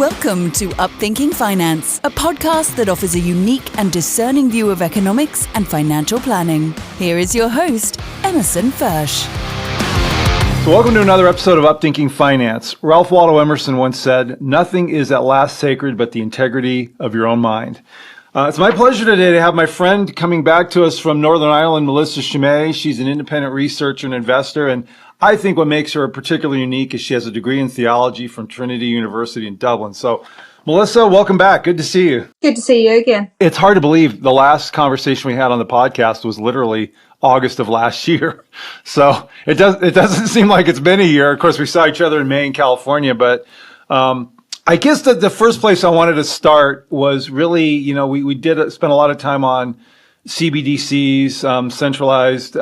Welcome to UpThinking Finance, a podcast that offers a unique and discerning view of economics and financial planning. Here is your host, Emerson Fersch. So welcome to another episode of UpThinking Finance. Ralph Waldo Emerson once said, "Nothing is at last sacred but the integrity of your own mind." It's my pleasure today to have my friend coming back to us from Northern Ireland, Melissa Ciummei. She's an independent researcher and investor, and I think what makes her particularly unique is she has a degree in theology from Trinity University in Dublin. So, Melissa, welcome back. Good to see you. Good to see you again. It's hard to believe the last conversation we had on the podcast was literally August of last year. So it doesn't seem like it's been a year. Of course, we saw each other in May in California, but I guess that the first place I wanted to start was really, we did spend a lot of time on CBDCs, centralized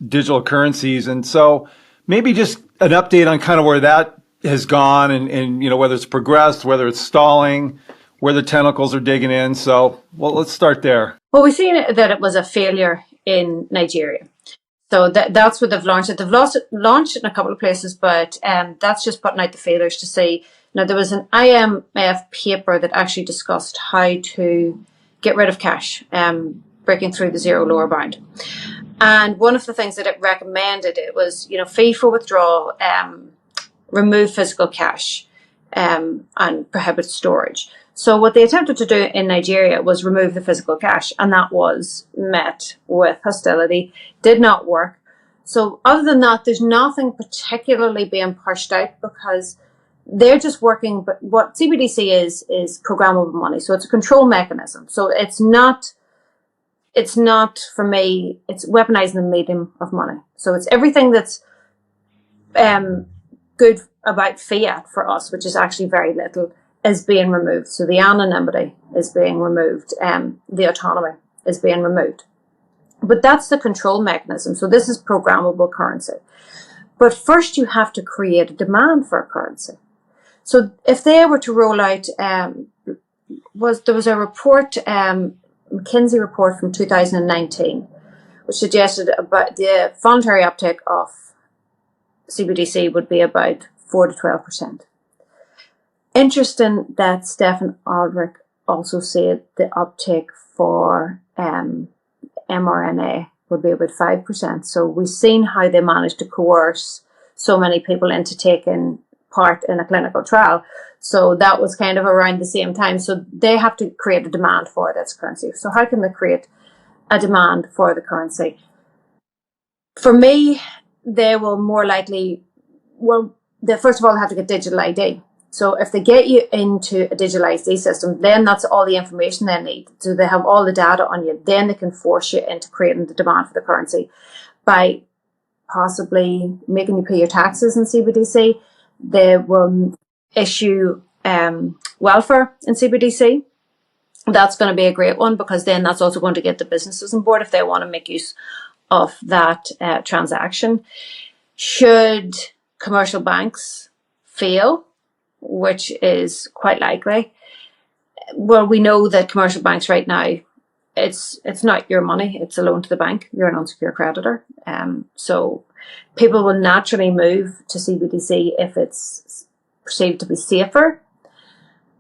digital currencies. And so maybe just an update on kind of where that has gone and whether it's progressed, whether it's stalling, where the tentacles are digging in. So, let's start there. Well, we've seen that it was a failure in Nigeria. So that's what they've launched. They've launched in a couple of places, but that's just putting out the failures to see. Now, there was an IMF paper that actually discussed how to get rid of cash, breaking through the zero lower bound. And one of the things that it recommended, it was, fee for withdrawal, remove physical cash, and prohibit storage. So what they attempted to do in Nigeria was remove the physical cash, and that was met with hostility, did not work. So other than that, there's nothing particularly being pushed out because they're just working. But what CBDC is programmable money. So it's a control mechanism. So it's not for me, it's weaponizing the medium of money. So it's everything that's good about fiat for us, which is actually very little, is being removed. So the anonymity is being removed, the autonomy is being removed. But that's the control mechanism. So this is programmable currency. But first you have to create a demand for a currency. So if they were to roll out, there was a report, McKinsey report from 2019, which suggested about the voluntary uptake of CBDC would be about 4 to 12%. Interesting that Stefan Aldrich also said the uptake for mRNA would be about 5%. So we've seen how they managed to coerce so many people into taking part in a clinical trial. So that was kind of around the same time. So they have to create a demand for this currency. So how can they create a demand for the currency? For me, they will more likely, they first of all have to get digital ID. So if they get you into a digital ID system, then that's all the information they need. So they have all the data on you. Then they can force you into creating the demand for the currency by possibly making you pay your taxes in CBDC. They will issue welfare in CBDC. That's going to be a great one because then that's also going to get the businesses on board if they want to make use of that transaction. Should commercial banks fail, which is quite likely, well, we know that commercial banks right now, it's not your money, it's a loan to the bank. You're an unsecured creditor. So people will naturally move to CBDC if it's perceived to be safer,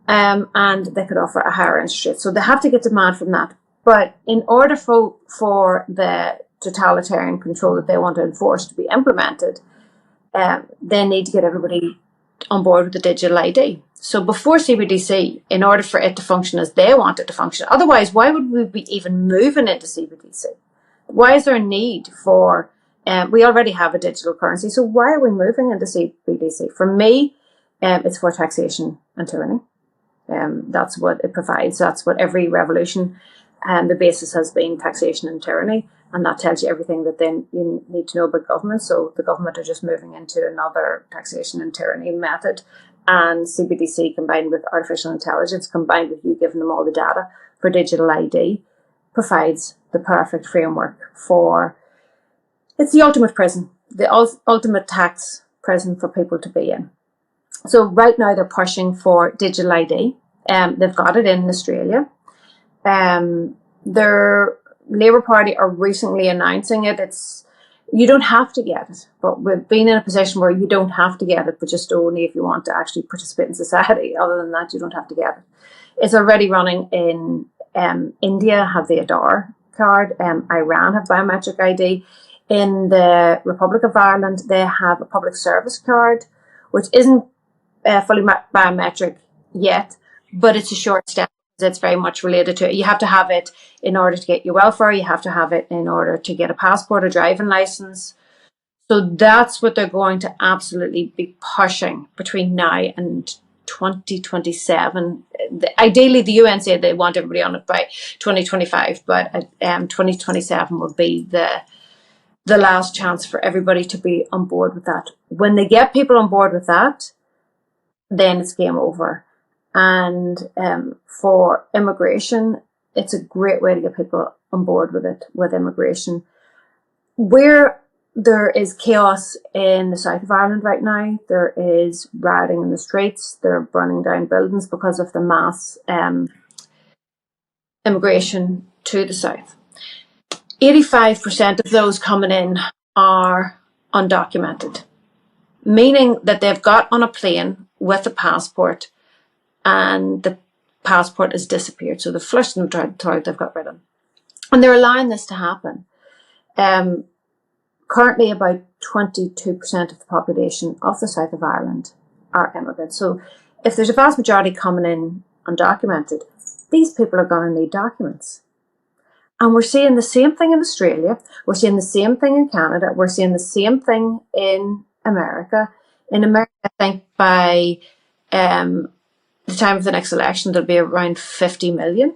and they could offer a higher interest rate. So they have to get demand from that. But in order for the totalitarian control that they want to enforce to be implemented, they need to get everybody on board with the digital ID. So before CBDC, in order for it to function as they want it to function, otherwise, why would we be even moving into CBDC? Why is there a need for, we already have a digital currency, so why are we moving into CBDC? For me, it's for taxation and tyranny. That's what it provides. That's what every revolution, the basis has been taxation and tyranny. And that tells you everything that then you need to know about government. So the government are just moving into another taxation and tyranny method. And CBDC combined with artificial intelligence, combined with you giving them all the data for digital ID, provides the perfect framework for, it's the ultimate prison, the ultimate tax prison for people to be in. So right now they're pushing for digital ID. They've got it in Australia. Their Labour Party are recently announcing it. You don't have to get it, but we've been in a position where you don't have to get it, but just only if you want to actually participate in society. Other than that, you don't have to get it. It's already running in India, have the Aadhaar card. Iran have biometric ID. In the Republic of Ireland, they have a public service card, which isn't fully biometric yet, but it's a short step. It's very much related to it. You have to have it in order to get your welfare. You have to have it in order to get a passport or driving license. So that's what they're going to absolutely be pushing between now and 2027. Ideally, the UN said they want everybody on it by 2025, but 2027 will be the last chance for everybody to be on board with that. When they get people on board with that, then it's game over. And for immigration, it's a great way to get people on board with it, with immigration. Where there is chaos in the south of Ireland right now, there is rioting in the streets, they're burning down buildings because of the mass immigration to the south. 85% of those coming in are undocumented, meaning that they've got on a plane with a passport and the passport has disappeared. So they've flushed them out, they've got rid of them. And they're allowing this to happen. Currently, about 22% of the population of the south of Ireland are immigrants. So if there's a vast majority coming in undocumented, these people are going to need documents. And we're seeing the same thing in Australia. We're seeing the same thing in Canada. We're seeing the same thing in America. In America, I think by the time of the next election, there'll be around 50 million.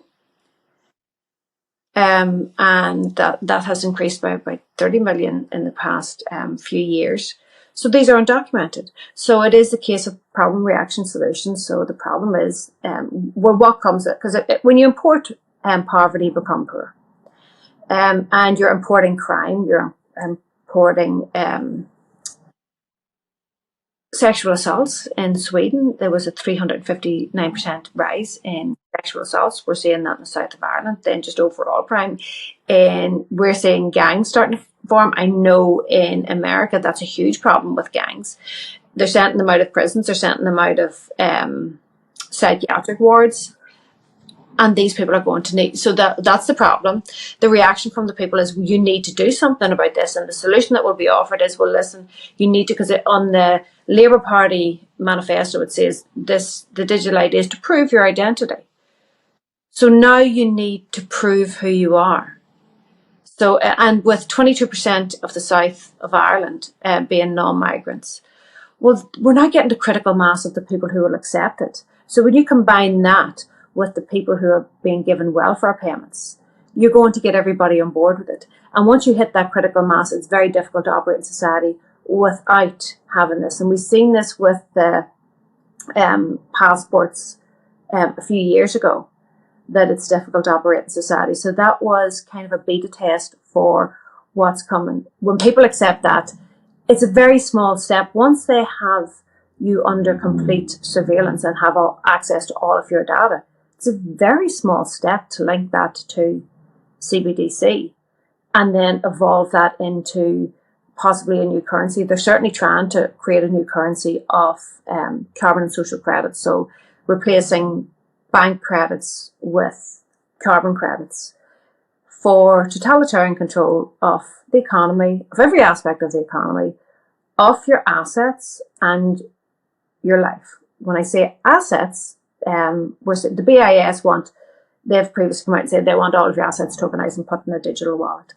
And that has increased by about 30 million in the past few years. So these are undocumented. So it is the case of problem, reaction, solution. So the problem is, well, what comes it? Because when you import poverty, you become poor. And you're importing crime, you're importing sexual assaults. In Sweden, there was a 359% rise in sexual assaults. We're seeing that in the south of Ireland, then just overall crime. And we're seeing gangs starting to form. I know in America, that's a huge problem with gangs. They're sending them out of prisons, they're sending them out of psychiatric wards. And these people are going to need, so that's the problem. The reaction from the people is, you need to do something about this. And the solution that will be offered is, well, listen, you need to, because on the Labour Party manifesto, it says the digital ID is to prove your identity. So now you need to prove who you are. So, and with 22% of the south of Ireland being non-migrants, well, we're not getting the critical mass of the people who will accept it. So when you combine that with the people who are being given welfare payments, you're going to get everybody on board with it. And once you hit that critical mass, it's very difficult to operate in society without having this. And we've seen this with the passports a few years ago, that it's difficult to operate in society. So that was kind of a beta test for what's coming. When people accept that, it's a very small step. Once they have you under complete surveillance and have access to all of your data, it's a very small step to link that to CBDC and then evolve that into possibly a new currency. They're certainly trying to create a new currency of carbon and social credits. So replacing bank credits with carbon credits for totalitarian control of the economy, of every aspect of the economy, of your assets and your life. When I say assets, the BIS they've previously come out and said they want all of your assets tokenized and put in a digital wallet.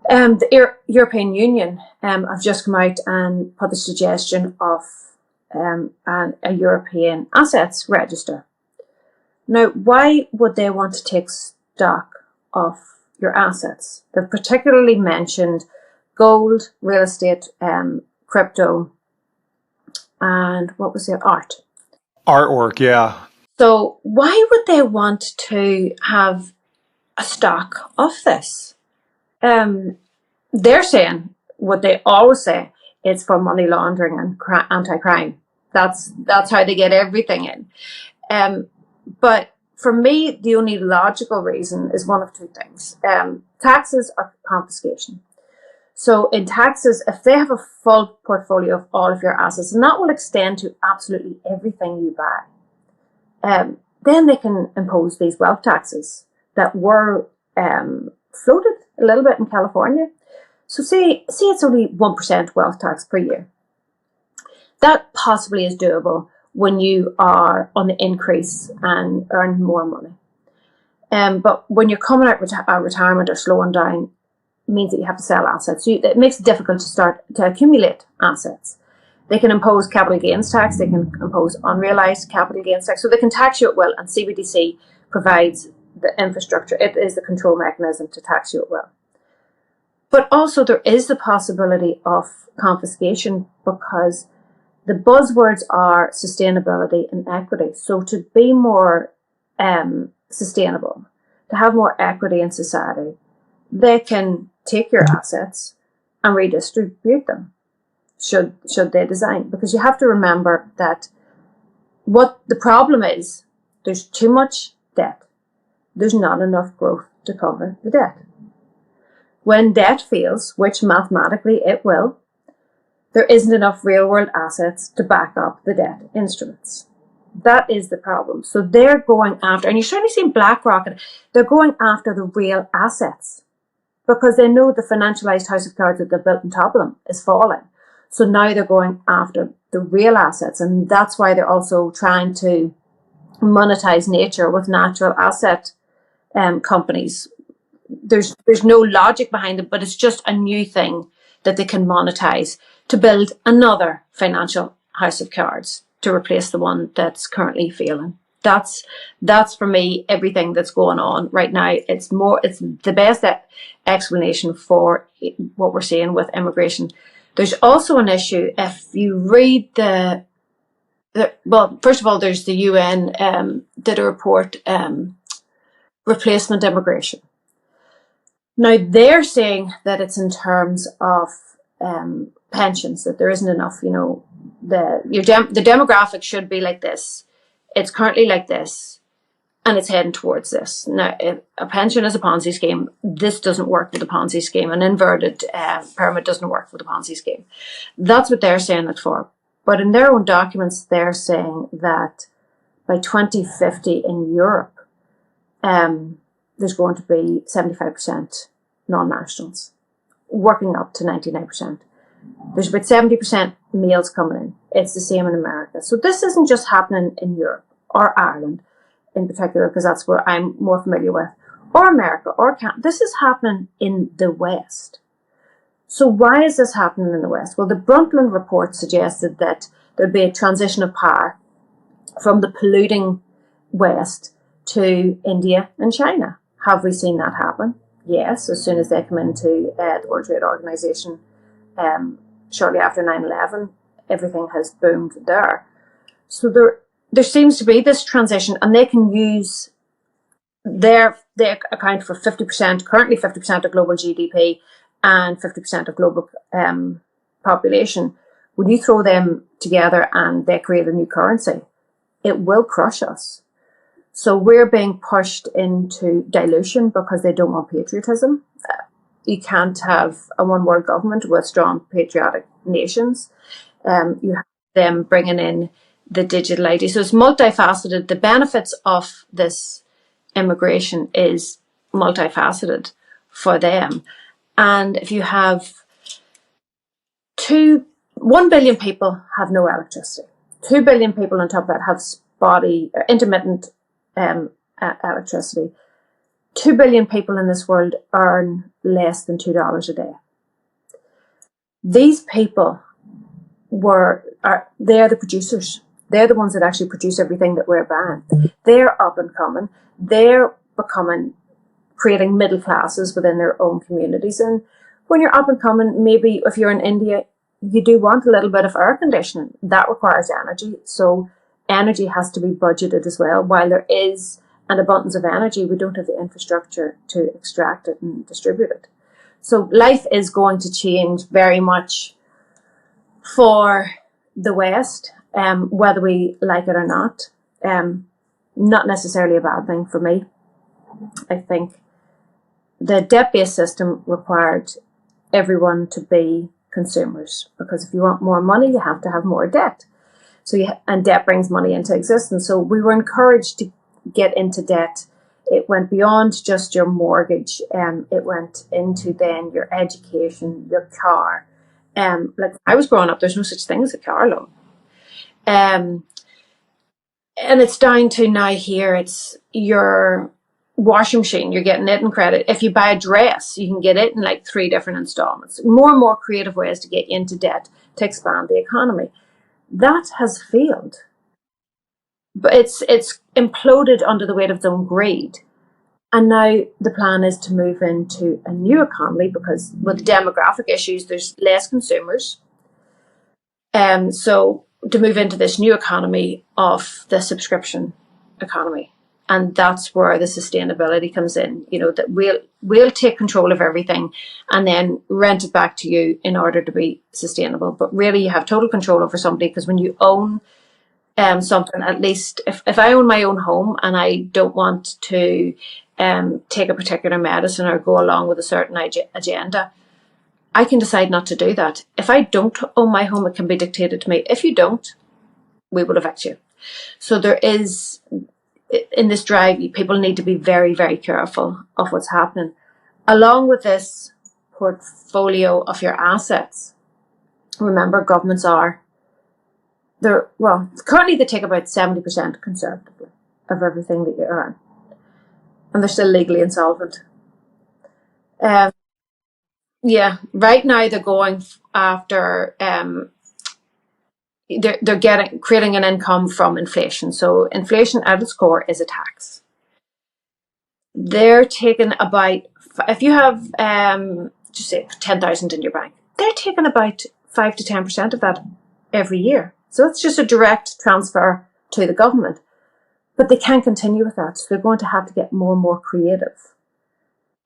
The European Union have just come out and put the suggestion of a European assets register. Now, why would they want to take stock of your assets? They've particularly mentioned gold, real estate, crypto, and what was the art? Artwork, yeah. So why would they want to have a stock of this? They're saying what they always say, it's for money laundering and anti-crime. That's how they get everything in. But for me, the only logical reason is one of two things. Taxes or confiscation. So in taxes, if they have a full portfolio of all of your assets, and that will extend to absolutely everything you buy, then they can impose these wealth taxes that were floated a little bit in California. So say it's only 1% wealth tax per year. That possibly is doable when you are on the increase and earn more money. But when you're coming out of retirement or slowing down, means that you have to sell assets. So it makes it difficult to start to accumulate assets. They can impose capital gains tax. They can impose unrealized capital gains tax. So they can tax you at will, and CBDC provides the infrastructure. It is the control mechanism to tax you at will. But also there is the possibility of confiscation, because the buzzwords are sustainability and equity. So to be more sustainable, to have more equity in society, they can take your assets and redistribute them, should they design. Because you have to remember that what the problem is, there's too much debt. There's not enough growth to cover the debt. When debt fails, which mathematically it will, there isn't enough real world assets to back up the debt instruments. That is the problem. So they're going after, and you're certainly seeing BlackRock, they're going after the real assets, because they know the financialized house of cards that they've built on top of them is falling. So now they're going after the real assets, and that's why they're also trying to monetize nature with natural asset companies. There's no logic behind it, but it's just a new thing that they can monetize to build another financial house of cards to replace the one that's currently failing. That's for me everything that's going on right now. It's the best explanation for what we're seeing with immigration. There's also an issue if you read well, first of all, there's the UN did a report, replacement immigration. Now they're saying that it's in terms of pensions, that there isn't enough. You know, the demographic should be like this. It's currently like this, and it's heading towards this. Now, if a pension is a Ponzi scheme, this doesn't work with a Ponzi scheme. An inverted pyramid doesn't work with a Ponzi scheme. That's what they're saying it for. But in their own documents, they're saying that by 2050 in Europe, there's going to be 75% non-nationals, working up to 99%. There's about 70% males coming in. It's the same in America. So this isn't just happening in Europe or Ireland in particular, because that's where I'm more familiar with, or America or Canada. This is happening in the West. So why is this happening in the West? Well, the Brundtland report suggested that there'd be a transition of power from the polluting West to India and China. Have we seen that happen? Yes, as soon as they come into the World Trade Organization, shortly after 9/11, everything has boomed there. So there seems to be this transition, and they can use they account for 50%, currently 50% of global GDP and 50% of global population. When you throw them together and they create a new currency, it will crush us. So we're being pushed into dilution because they don't want patriotism. You can't have a one world government with strong patriotic nations. You have them bringing in the digital ID. So it's multifaceted. The benefits of this immigration is multifaceted for them. And if you have 1 billion people have no electricity. 2 billion people on top of that have spotty, intermittent electricity. 2 billion people in this world earn less than $2 a day. These people they're the producers. They're the ones that actually produce everything that we're buying. They're up and coming. They're creating middle classes within their own communities. And when you're up and coming, maybe if you're in India, you do want a little bit of air conditioning. That requires energy. So energy has to be budgeted as well. While there is an abundance of energy, we don't have the infrastructure to extract it and distribute it. So life is going to change very much for the West, whether we like it or not. Not necessarily a bad thing for me. I think the debt-based system required everyone to be consumers, because if you want more money, you have to have more debt. And debt brings money into existence. So we were encouraged to get into debt. It went beyond just your mortgage. It went into then your education, your car. Like when I was growing up, there's no such thing as a car loan. And it's down to now here, it's your washing machine, you're getting it in credit. If you buy a dress, you can get it in like 3 different installments. More and more creative ways to get you into debt to expand the economy. That has failed. But it's imploded under the weight of its own greed. And now the plan is to move into a new economy, because with demographic issues, there's less consumers. So to move into this new economy of the subscription economy. And that's where the sustainability comes in, that we'll take control of everything and then rent it back to you in order to be sustainable. But really you have total control over somebody, because when you own something, at least if I own my own home and I don't want to take a particular medicine or go along with a certain agenda, I can decide not to do that. If I don't own my home, it can be dictated to me. If you don't, we will evict you. So there is, in this drive, people need to be very, very careful of what's happening. Along with this portfolio of your assets, remember, governments currently they take about 70% conservatively of everything that you earn. And they're still legally insolvent. Right now they're going after, they're creating an income from inflation. So inflation at its core is a tax. They're taking about, if you have, just say 10,000 in your bank, they're taking about 5 to 10% of that every year. So that's just a direct transfer to the government. But they can't continue with that. So they're going to have to get more and more creative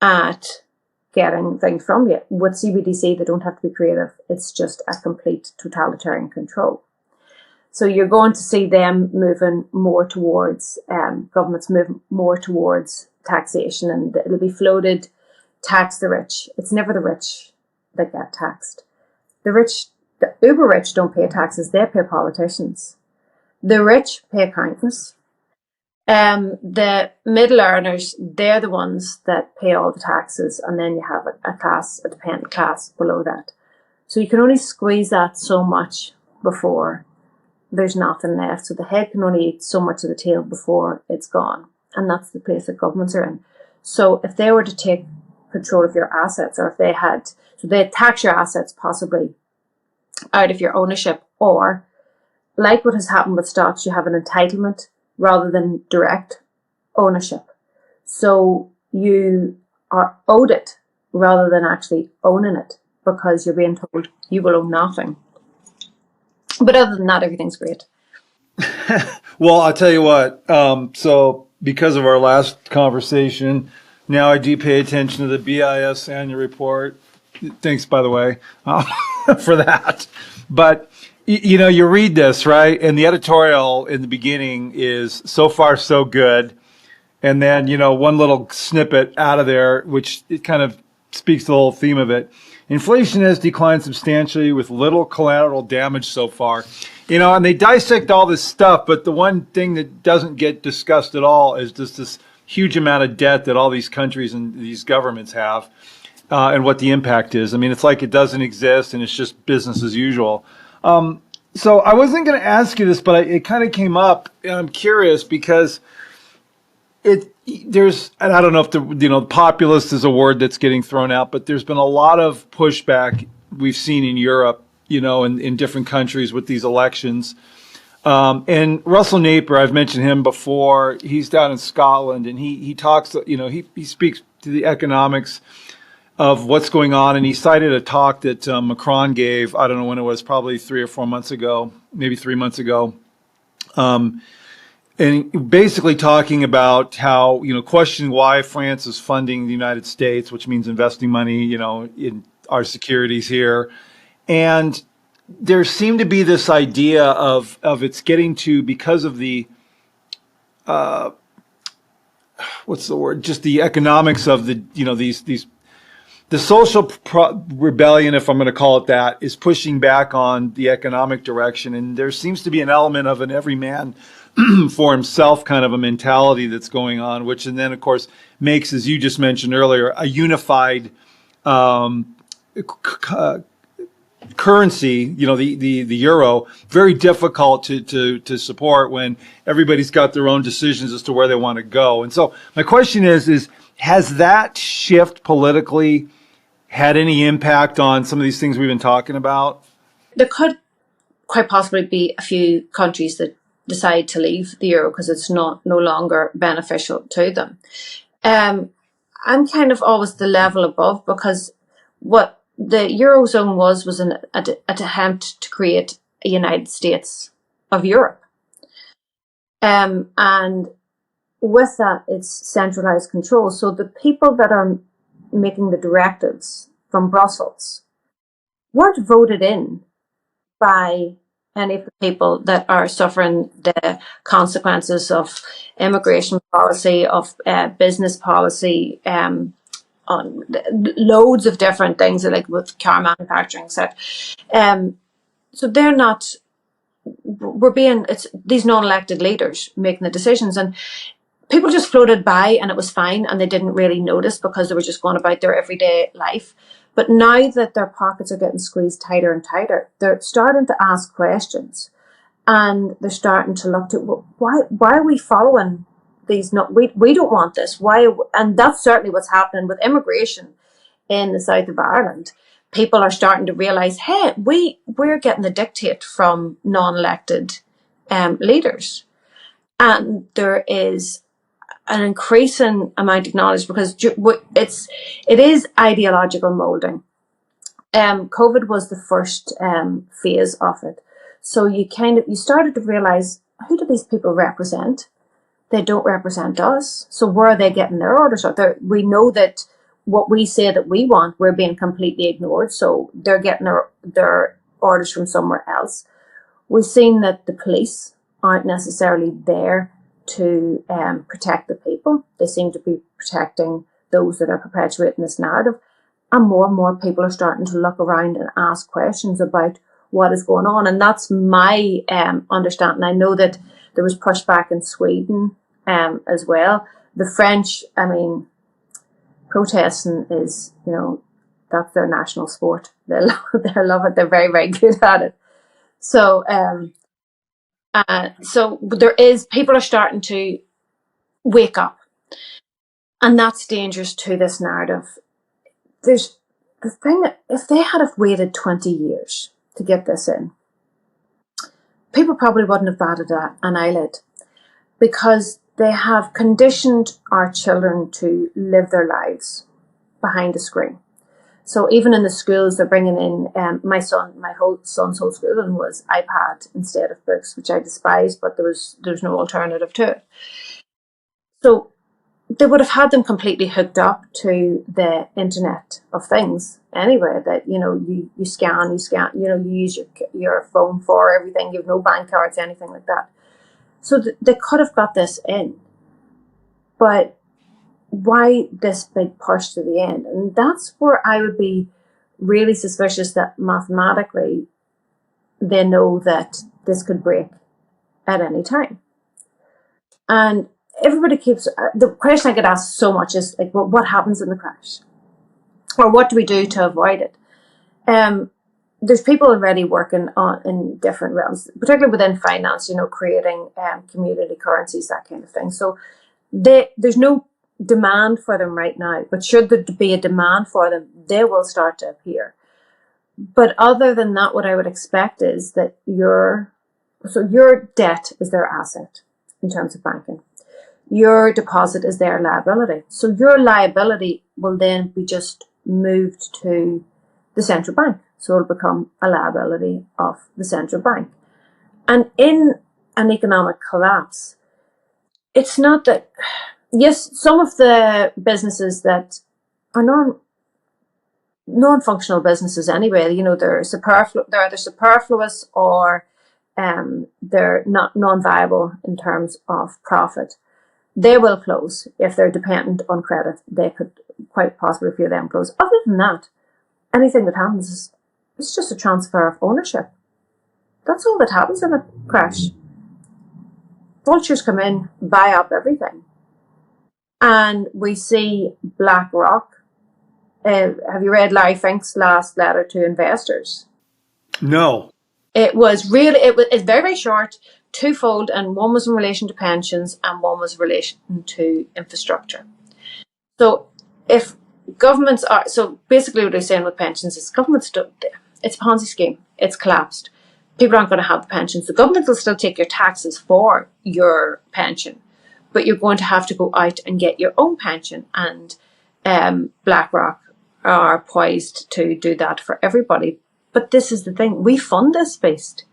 at getting things from you. With CBDC, they don't have to be creative. It's just a complete totalitarian control. So you're going to see them moving more towards, governments moving more towards taxation, and it'll be floated, tax the rich. It's never the rich that get taxed. The uber rich don't pay taxes, they pay politicians. The rich pay accountants. The middle earners, they're the ones that pay all the taxes, and then you have a dependent class below that. So you can only squeeze that so much before there's nothing left. So the head can only eat so much of the tail before it's gone. And that's the place that governments are in. So if they were to take control of your assets, or if they tax your assets possibly out of your ownership, or like what has happened with stocks, you have an entitlement rather than direct ownership. So you are owed it rather than actually owning it, because you're being told you will own nothing. But other than that, everything's great. Well, I'll tell you what. So because of our last conversation, now I do pay attention to the BIS annual report. Thanks, by the way, for that. But, you read this, right? And the editorial in the beginning is so far so good. And then, one little snippet out of there, which it kind of speaks to the whole theme of it. Inflation has declined substantially with little collateral damage so far. And they dissect all this stuff, but the one thing that doesn't get discussed at all is just this huge amount of debt that all these countries and these governments have, and what the impact is. I mean, it's like it doesn't exist and it's just business as usual. So I wasn't going to ask you this, but it kind of came up, and I'm curious because and I don't know if the populist is a word that's getting thrown out, but there's been a lot of pushback we've seen in Europe, in different countries with these elections. And Russell Napier, I've mentioned him before. He's down in Scotland, and he talks, he speaks to the economics of what's going on. And he cited a talk that Macron gave, I don't know when it was, probably 3 or 4 months ago, maybe 3 months ago. And basically talking about how, questioning why France is funding the United States, which means investing money, in our securities here. And there seemed to be this idea of it's getting to, because of the, what's the word? Just the economics of the, these the social rebellion, if I'm going to call it that, is pushing back on the economic direction. And there seems to be an element of an every man for himself kind of a mentality that's going on, which and then, of course, makes, as you just mentioned earlier, a unified currency, the euro, very difficult to support when everybody's got their own decisions as to where they want to go. And so my question is has that shift politically had any impact on some of these things we've been talking about? There could quite possibly be a few countries that decide to leave the euro because it's no longer beneficial to them. I'm kind of always the level above, because what the Eurozone was an attempt to create a United States of Europe. And with that, it's centralized control. So the people that are making the directives from Brussels weren't voted in by any of the people that are suffering the consequences of immigration policy, of business policy, on loads of different things, like with car manufacturing, etc. So they're not. It's these non-elected leaders making the decisions, and people just floated by, and it was fine, and they didn't really notice because they were just going about their everyday life. But now that their pockets are getting squeezed tighter and tighter, they're starting to ask questions, and they're starting to look to, well, why are we following these? We don't want this. Why? And that's certainly what's happening with immigration in the south of Ireland. People are starting to realise, hey, we're getting the dictate from non-elected leaders, and there is an increasing amount of knowledge, because it is ideological moulding. COVID was the first phase of it. So you started to realise, who do these people represent? They don't represent us. So where are they getting their orders from? We know that what we say that we want, we're being completely ignored. So they're getting their orders from somewhere else. We've seen that the police aren't necessarily there to protect the people. They seem to be protecting those that are perpetuating this narrative. And more people are starting to look around and ask questions about what is going on. And that's my understanding. I know that there was pushback in Sweden as well. The French, protesting is, that's their national sport. They love it. They're very, very good at it. So, people are starting to wake up, and that's dangerous to this narrative. There's the thing that if they had have waited 20 years to get this in, people probably wouldn't have batted an eyelid, because they have conditioned our children to live their lives behind a screen. So even in the schools, they're bringing in, my son's whole schooling was iPad instead of books, which I despise, but there's no alternative to it. So they would have had them completely hooked up to the Internet of Things anyway, that, you scan, you use your phone for everything, you have no bank cards, anything like that. So they could have got this in. But why this big push to the end? And that's where I would be really suspicious that mathematically they know that this could break at any time. And everybody keeps, the question I get asked so much is like, well, what happens in the crash? Or what do we do to avoid it? There's people already working in different realms, particularly within finance, creating community currencies, that kind of thing. So there's no demand for them right now, but should there be a demand for them, they will start to appear. But other than that, what I would expect is that your debt is their asset in terms of banking. Your deposit is their liability. So your liability will then be just moved to the central bank. So it'll become a liability of the central bank. And in an economic collapse, it's not that, yes, some of the businesses that are non-functional businesses anyway, they're either superfluous or they're not non-viable in terms of profit. They will close if they're dependent on credit. They could quite possibly a few of them close. Other than that, anything that happens is it's just a transfer of ownership. That's all that happens in a crash. Vultures come in, buy up everything. And we see BlackRock. Have you read Larry Fink's last letter to investors? No. It's very, very short, twofold, and one was in relation to pensions and one was in relation to infrastructure. So if governments are, so basically what they're saying with pensions is governments don't, it's a Ponzi scheme, it's collapsed. People aren't going to have the pensions. The government will still take your taxes for your pension, but you're going to have to go out and get your own pension. And BlackRock are poised to do that for everybody. But this is the thing, we fund this beast.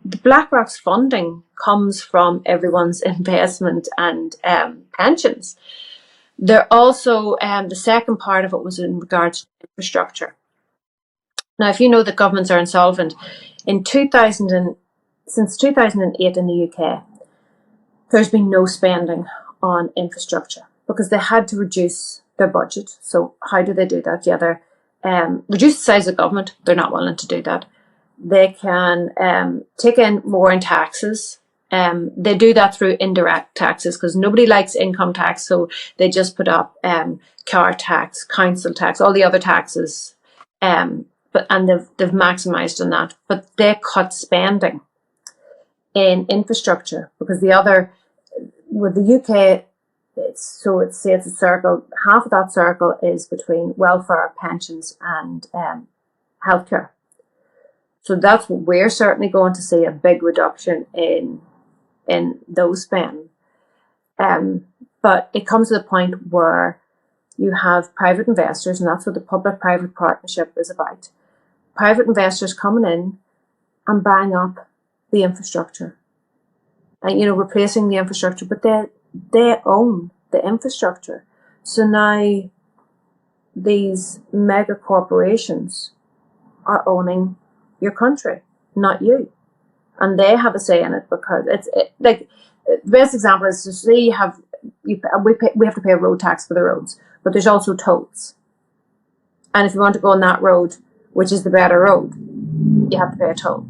The BlackRock's funding comes from everyone's investment and pensions. They're also, the second part of it was in regards to infrastructure. Now, if you know that governments are insolvent, since 2008 in the UK, there's been no spending on infrastructure because they had to reduce their budget. So how do they do that? Yeah, they reduce the size of government. They're not willing to do that. They can take in more in taxes. They do that through indirect taxes because nobody likes income tax. So they just put up car tax, council tax, all the other taxes. And they've maximised on that. But they cut spending in infrastructure because with the UK, it's a circle. Half of that circle is between welfare, pensions, and healthcare. So that's what we're certainly going to see, a big reduction in those spend. But it comes to the point where you have private investors, and that's what the public-private partnership is about. Private investors coming in and buying up the infrastructure and, replacing the infrastructure, but they own the infrastructure. So now these mega corporations are owning your country, not you. And they have a say in it because the best example is to see we have to pay a road tax for the roads, but there's also tolls. And if you want to go on that road, which is the better road, you have to pay a toll.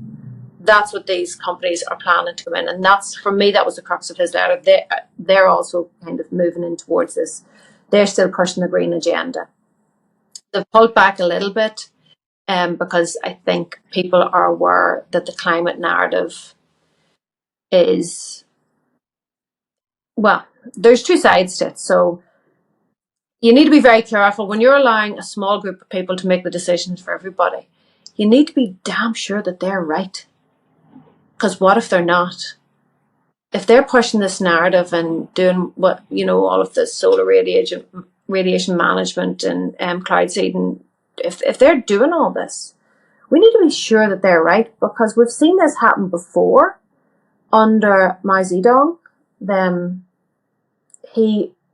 That's what these companies are planning to come in. And that's, for me, that was the crux of his letter. They're also kind of moving in towards this. They're still pushing the green agenda. They've pulled back a little bit because I think people are aware that the climate narrative is, well, there's two sides to it. So you need to be very careful when you're allowing a small group of people to make the decisions for everybody. You need to be damn sure that they're right. Because what if they're not? If they're pushing this narrative and doing what, all of this solar radiation management and cloud seeding, if they're doing all this, we need to be sure that they're right, because we've seen this happen before under Mao Zedong.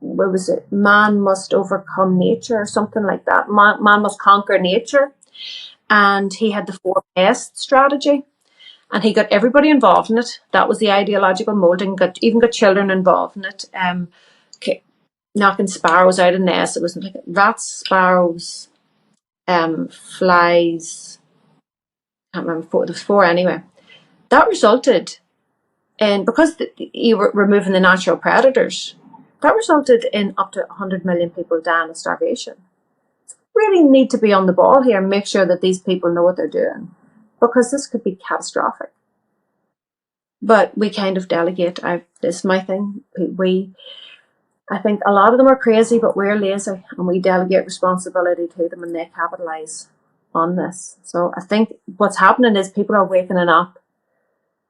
What was it? Man must overcome nature or something like that. Man must conquer nature. And he had the 4 pest strategy. And he got everybody involved in it. That was the ideological molding. Even got children involved in it. Knocking sparrows out of nests. It was like rats, sparrows, flies. I can't remember. There was 4 anyway. That resulted in, because you were removing the natural predators, that resulted in up to 100 million people dying of starvation. So we really need to be on the ball here and make sure that these people know what they're doing, because this could be catastrophic. But we kind of delegate. This is my thing. I think a lot of them are crazy, but we're lazy, and we delegate responsibility to them, and they capitalise on this. So I think what's happening is people are waking up.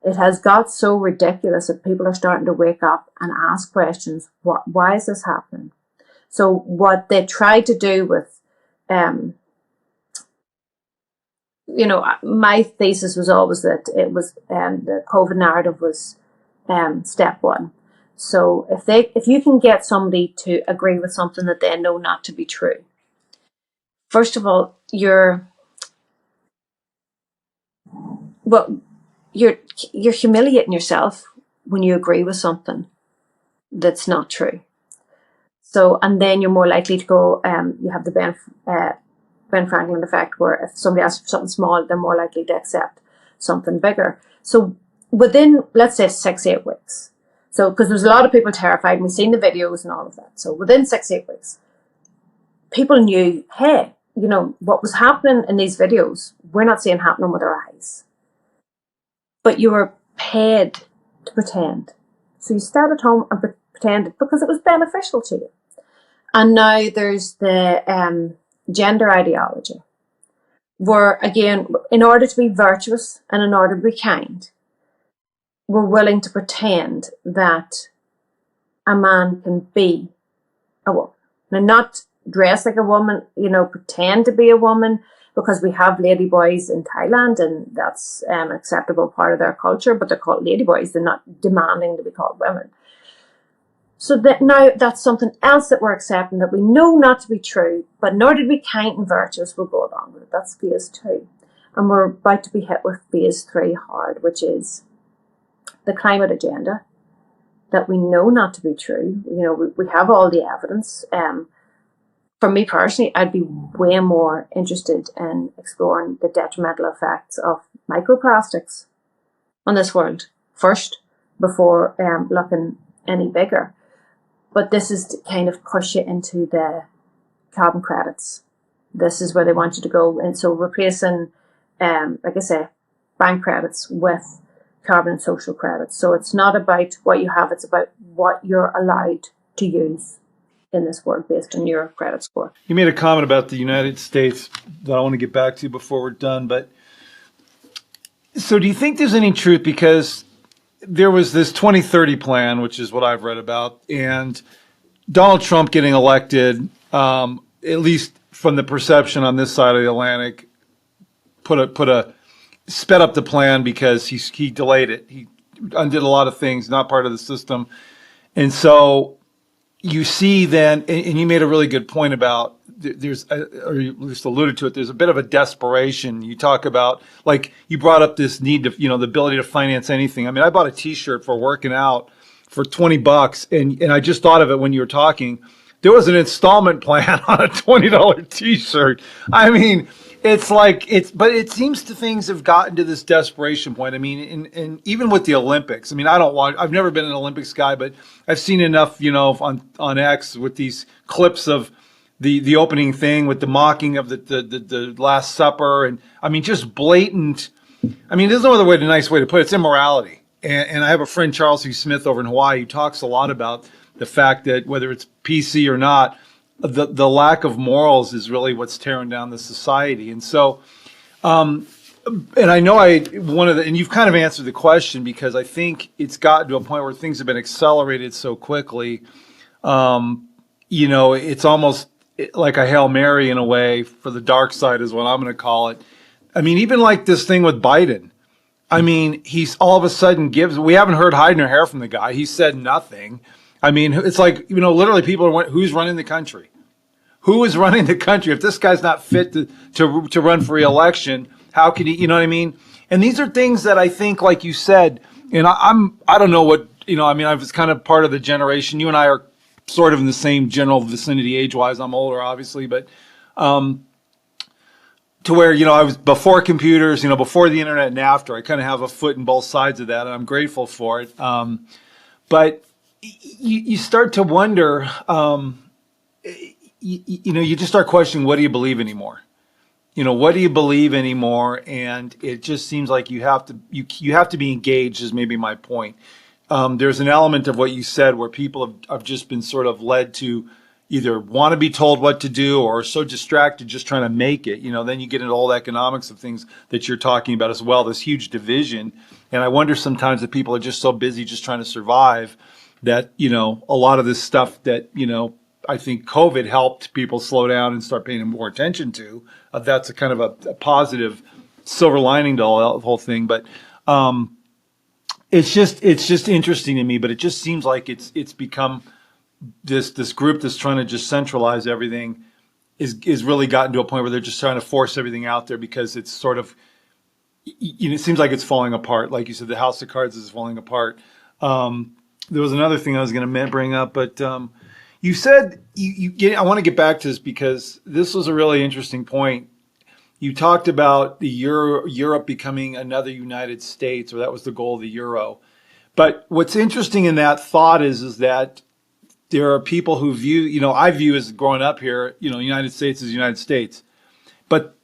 It has got so ridiculous that people are starting to wake up and ask questions. Why is this happening? So what they tried to do with, my thesis was always that it was the COVID narrative was step 1. So if you can get somebody to agree with something that they know not to be true, first of all, you're humiliating yourself when you agree with something that's not true. So, and then you're more likely to go, you have the Ben Franklin effect, where if somebody asks for something small, they're more likely to accept something bigger. So within, let's say, 6-8 weeks. So, because there's a lot of people terrified, and we've seen the videos and all of that. So within 6-8 weeks, people knew, hey, what was happening in these videos, we're not seeing happening with our eyes. But you were paid to pretend. So you stayed at home and pretended because it was beneficial to you. And now there's the gender ideology, where, again, in order to be virtuous and in order to be kind, we're willing to pretend that a man can be a woman. Now, not dress like a woman, pretend to be a woman, because we have ladyboys in Thailand, and that's an acceptable part of their culture, but they're called ladyboys. They're not demanding to be called women. So that now that's something else that we're accepting that we know not to be true, but in order to be kind and virtuous, we'll go along with it. That's phase 2. And we're about to be hit with phase 3 hard, which is the climate agenda that we know not to be true. We have all the evidence. For me personally, I'd be way more interested in exploring the detrimental effects of microplastics on this world first, before looking any bigger. But this is to kind of push you into the carbon credits. This is where they want you to go. And so replacing, like I say, bank credits with carbon and social credits. So it's not about what you have, it's about what you're allowed to use in this world based on your credit score. You made a comment about the United States that I want to get back to before we're done. But so do you think there's any truth? Because there was this 2030 plan, which is what I've read about, and Donald Trump getting elected, at least from the perception on this side of the Atlantic, sped up the plan because he delayed it. He undid a lot of things, not part of the system. And so you see then, and you made a really good point about or you just alluded to it, there's a bit of a desperation. You talk about, like, you brought up this need to, the ability to finance anything. I mean, I bought a t-shirt for working out for $20, and I just thought of it when you were talking. There was an installment plan on a $20 t-shirt. I mean, but it seems things have gotten to this desperation point. I mean, and even with the Olympics, I mean, I've never been an Olympics guy, but I've seen enough, on X with these clips of the opening thing with the mocking of the Last Supper. And I mean, just blatant, I mean, there's no other nice way to put it. It's immorality. And I have a friend, Charles C. Smith, over in Hawaii, who talks a lot about the fact that whether it's PC or not, the lack of morals is really what's tearing down the society. And so, and I know and you've kind of answered the question, because I think it's gotten to a point where things have been accelerated so quickly. It's almost like a Hail Mary in a way for the dark side is what I'm going to call it. I mean, even like this thing with Biden. I mean, he's all of a sudden we haven't heard hide nor hair from the guy. He said nothing. I mean, it's like, literally people are, who's running the country? Who is running the country? If this guy's not fit to run for re-election, how can he, you know what I mean? And these are things that I think, like you said, and I don't know what, I mean, I was kind of part of the generation. You and I are sort of in the same general vicinity age-wise. I'm older, obviously, but to where, I was before computers, before the internet and after. I kind of have a foot in both sides of that, and I'm grateful for it. But you start to wonder, you just start questioning, what do you believe anymore? What do you believe anymore? And it just seems like you have to be engaged, is maybe my point. There's an element of what you said where people have just been sort of led to either want to be told what to do or are so distracted just trying to make it. Then you get into all the economics of things that you're talking about as well, this huge division. And I wonder sometimes if people are just so busy just trying to survive that, a lot of this stuff that, I think COVID helped people slow down and start paying more attention to. That's a kind of a positive silver lining to the whole thing. But it's just interesting to me. But it just seems like it's become this group that's trying to just centralize everything is really gotten to a point where they're just trying to force everything out there, because it's sort of, it seems like it's falling apart. Like you said, the house of cards is falling apart. There was another thing I was going to bring up, but You said I want to get back to this because this was a really interesting point. You talked about the Europe becoming another United States, or that was the goal of the euro. But what's interesting in that thought is that there are people who view, I view as growing up here, United States is the United States. But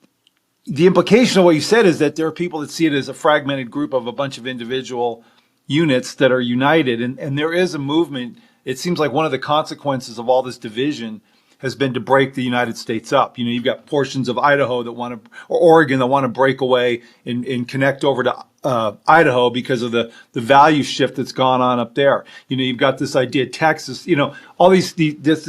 the implication of what you said is that there are people that see it as a fragmented group of a bunch of individual units that are united. And there is a movement. It seems like one of the consequences of all this division has been to break the United States up. You've got portions of Idaho that want to, or Oregon that want to break away and connect over to Idaho because of the value shift that's gone on up there. You've got this idea, Texas, all this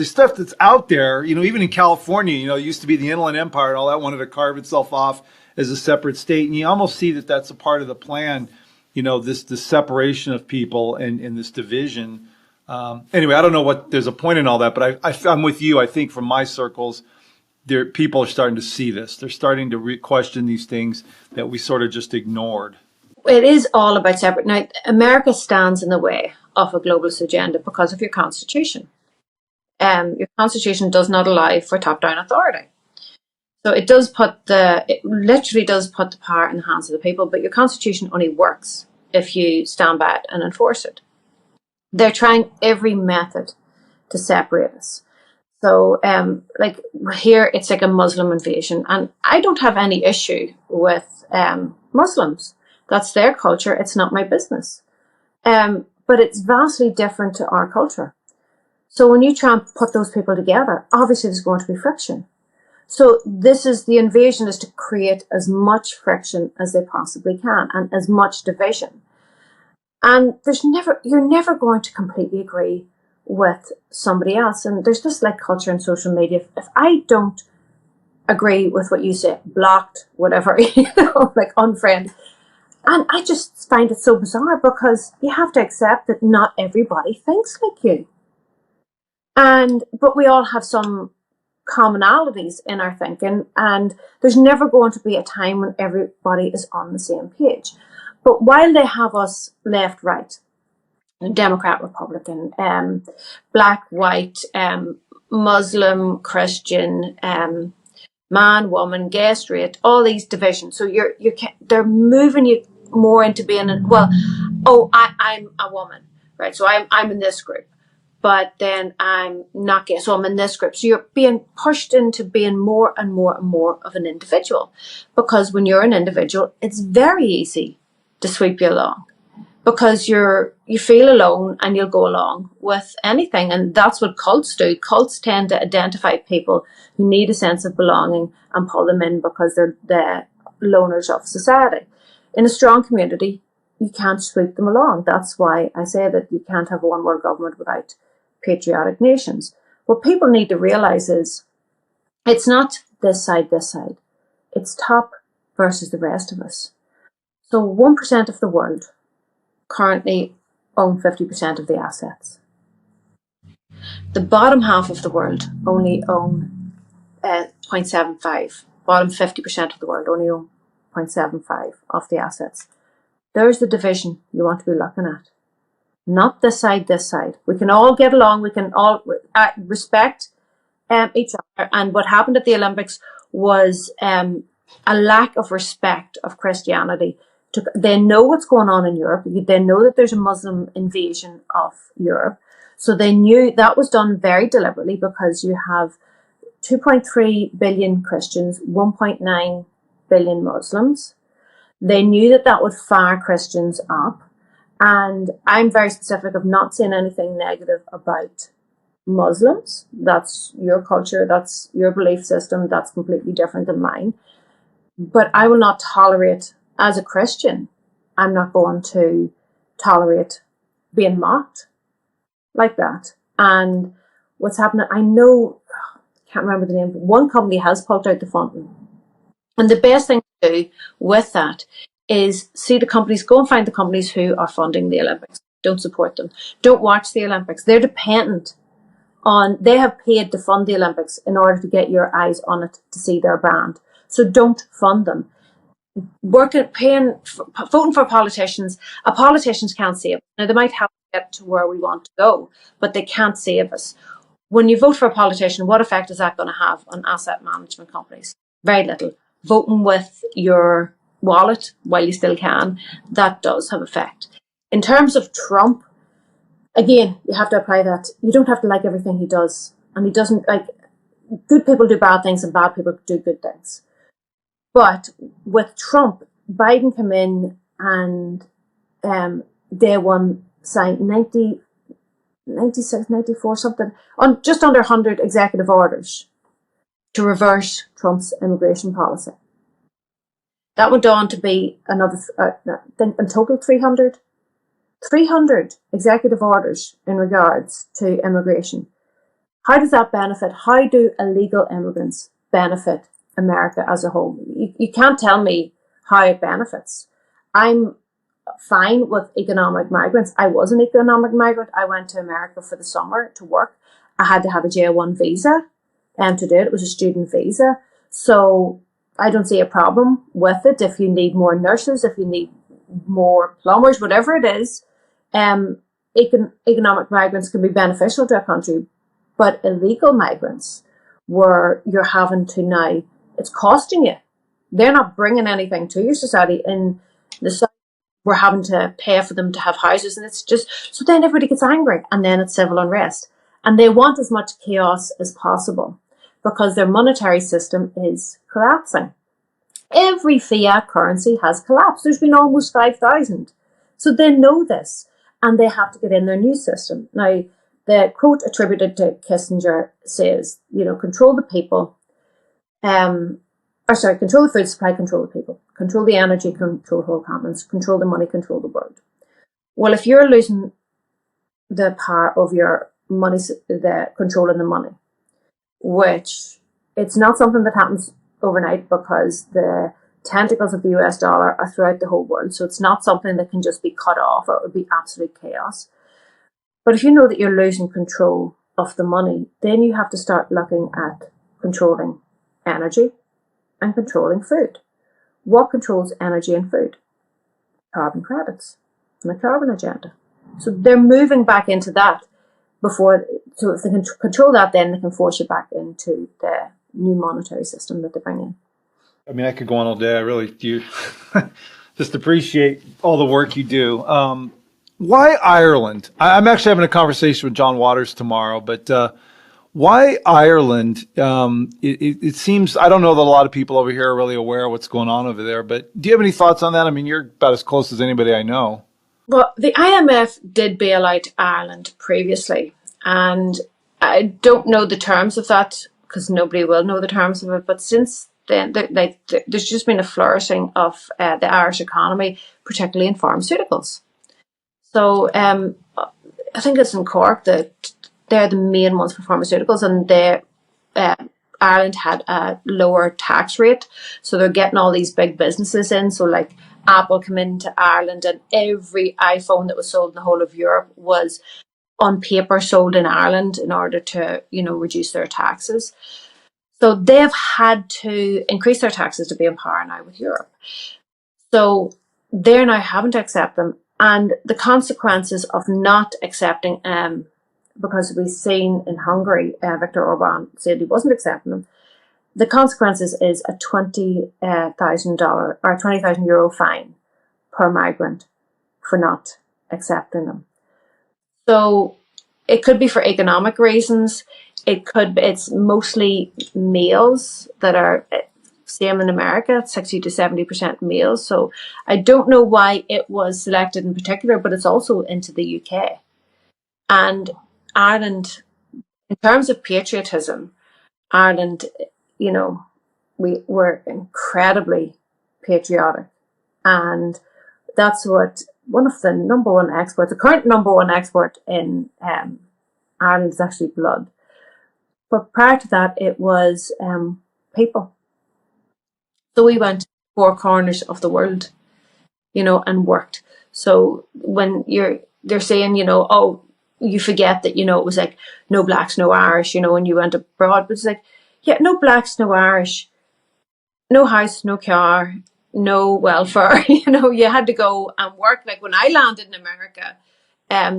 stuff that's out there, even in California, it used to be the Inland Empire and all that wanted to carve itself off as a separate state. And you almost see that that's a part of the plan, this separation of people and this division. Anyway, I don't know there's a point in all that, but I'm with you. I think from my circles, people are starting to see this. They're starting to question these things that we sort of just ignored. It is all about separate. Now, America stands in the way of a globalist agenda because of your constitution. Your constitution does not allow for top-down authority. So it literally does put the power in the hands of the people, but your constitution only works if you stand by it and enforce it. They're trying every method to separate us. So, like here, it's like a Muslim invasion, and I don't have any issue with Muslims. That's their culture. It's not my business. But it's vastly different to our culture. So when you try and put those people together, obviously there's going to be friction. So the invasion is to create as much friction as they possibly can and as much division. And you're never going to completely agree with somebody else. And there's this like culture in social media. If I don't agree with what you say, blocked, whatever, like unfriend. And I just find it so bizarre because you have to accept that not everybody thinks like you. But we all have some commonalities in our thinking, and there's never going to be a time when everybody is on the same page. But while they have us left, right, Democrat, Republican, black, white, Muslim, Christian, man, woman, gay, straight, all these divisions. So they're moving you more into being I'm a woman, right? So I'm in this group, but then I'm not gay, so I'm in this group. So you're being pushed into being more and more and more of an individual, because when you're an individual, it's very easy to sweep you along, because you feel alone and you'll go along with anything. And that's what cults do. Cults tend to identify people who need a sense of belonging and pull them in because they're the loners of society. In a strong community, you can't sweep them along. That's why I say that you can't have a one world government without patriotic nations. What people need to realize is it's not this side. It's top versus the rest of us. So 1% of the world currently own 50% of the assets. The bottom half of the world only own 0.75. Bottom 50% of the world only own 0.75 of the assets. There's the division you want to be looking at. Not this side. We can all get along. We can all respect each other. And what happened at the Olympics was a lack of respect of Christianity. They know what's going on in Europe. They know that there's a Muslim invasion of Europe. So they knew that was done very deliberately, because you have 2.3 billion Christians, 1.9 billion Muslims. They knew that would fire Christians up. And I'm very specific of not saying anything negative about Muslims. That's your culture. That's your belief system. That's completely different than mine. But I will not tolerate, as a Christian, I'm not going to tolerate being mocked like that. And what's happening, I know, I can't remember the name, but one company has pulled out the funding. And the best thing to do with that is go and find the companies who are funding the Olympics. Don't support them. Don't watch the Olympics. They're dependent they have paid to fund the Olympics in order to get your eyes on it to see their brand. So don't fund them. Voting for politicians. Politicians can't save us. Now, they might help us get to where we want to go, but they can't save us. when you vote for a politician, what effect is that going to have on asset management companies? Very little. Voting with your wallet while you still can, that does have effect. In terms of Trump, again, you have to apply that. You don't have to like everything he does. And he doesn't, like, good people do bad things and bad people do good things. But with Trump, Biden came in and day one signed 96, 94, something, on just under 100 executive orders to reverse Trump's immigration policy. That went on to be another, I think in total 300 executive orders in regards to immigration. How does that benefit? How do illegal immigrants benefit America as a whole? You can't tell me how it benefits. I'm fine with economic migrants. I was an economic migrant. I went to America for the summer to work. I had to have a J1 visa to do it. It was a student visa. So I don't see a problem with it. If you need more nurses, if you need more plumbers, whatever it is, economic migrants can be beneficial to a country. But illegal migrants, where you're having to now, it's costing you. They're not bringing anything to your society. In the South, we're having to pay for them to have houses, and it's just, so then everybody gets angry, and then it's civil unrest. And they want as much chaos as possible because their monetary system is collapsing. Every fiat currency has collapsed. There's been almost 5,000. So they know this, and they have to get in their new system. Now, the quote attributed to Kissinger says, control the people, control the food supply, control the people, control the energy, control whole continents, control the money, control the world. Well, if you're losing the power of your money, the control of the money, which it's not something that happens overnight because the tentacles of the US dollar are throughout the whole world. So it's not something that can just be cut off or it would be absolute chaos. But if you know that you're losing control of the money, then you have to start looking at controlling energy and controlling food. What controls energy and food? Carbon credits and a carbon agenda. So they're moving back into that so if they can control that, then they can force you back into the new monetary system that they bring in. I mean, I could go on all day. I really do. Just appreciate all the work you do. Why Ireland? I'm actually having a conversation with John Waters tomorrow, but why Ireland? It seems, I don't know that a lot of people over here are really aware of what's going on over there, but do you have any thoughts on that? I mean, you're about as close as anybody I know. Well, the IMF did bail out Ireland previously, and I don't know the terms of that because nobody will know the terms of it, but since then, there's just been a flourishing of the Irish economy, particularly in pharmaceuticals. So I think it's in Cork that they're the main ones for pharmaceuticals, and Ireland had a lower tax rate, so they're getting all these big businesses in. So like Apple came into Ireland, and every iPhone that was sold in the whole of Europe was on paper sold in Ireland in order to, reduce their taxes. So they've had to increase their taxes to be in power now with Europe. So they're now having to accept them. And the consequences of not accepting, because we've seen in Hungary, Viktor Orban said he wasn't accepting them. The consequences is a $20,000 or €20,000 fine per migrant for not accepting them. So it could be for economic reasons. It's mostly males that are, same in America, 60 to 70% males. So I don't know why it was selected in particular, but it's also into the UK. And Ireland, in terms of patriotism, Ireland, we were incredibly patriotic. And that's what one of the number one exports, the current number one export in Ireland is actually blood. But prior to that, it was people. So we went to 4 corners of the world, and worked. So when they're saying, oh, you forget that, it was like no blacks, no Irish, when you went abroad. But it's like, yeah, no blacks, no Irish, no house, no car, no welfare. You had to go and work. Like when I landed in America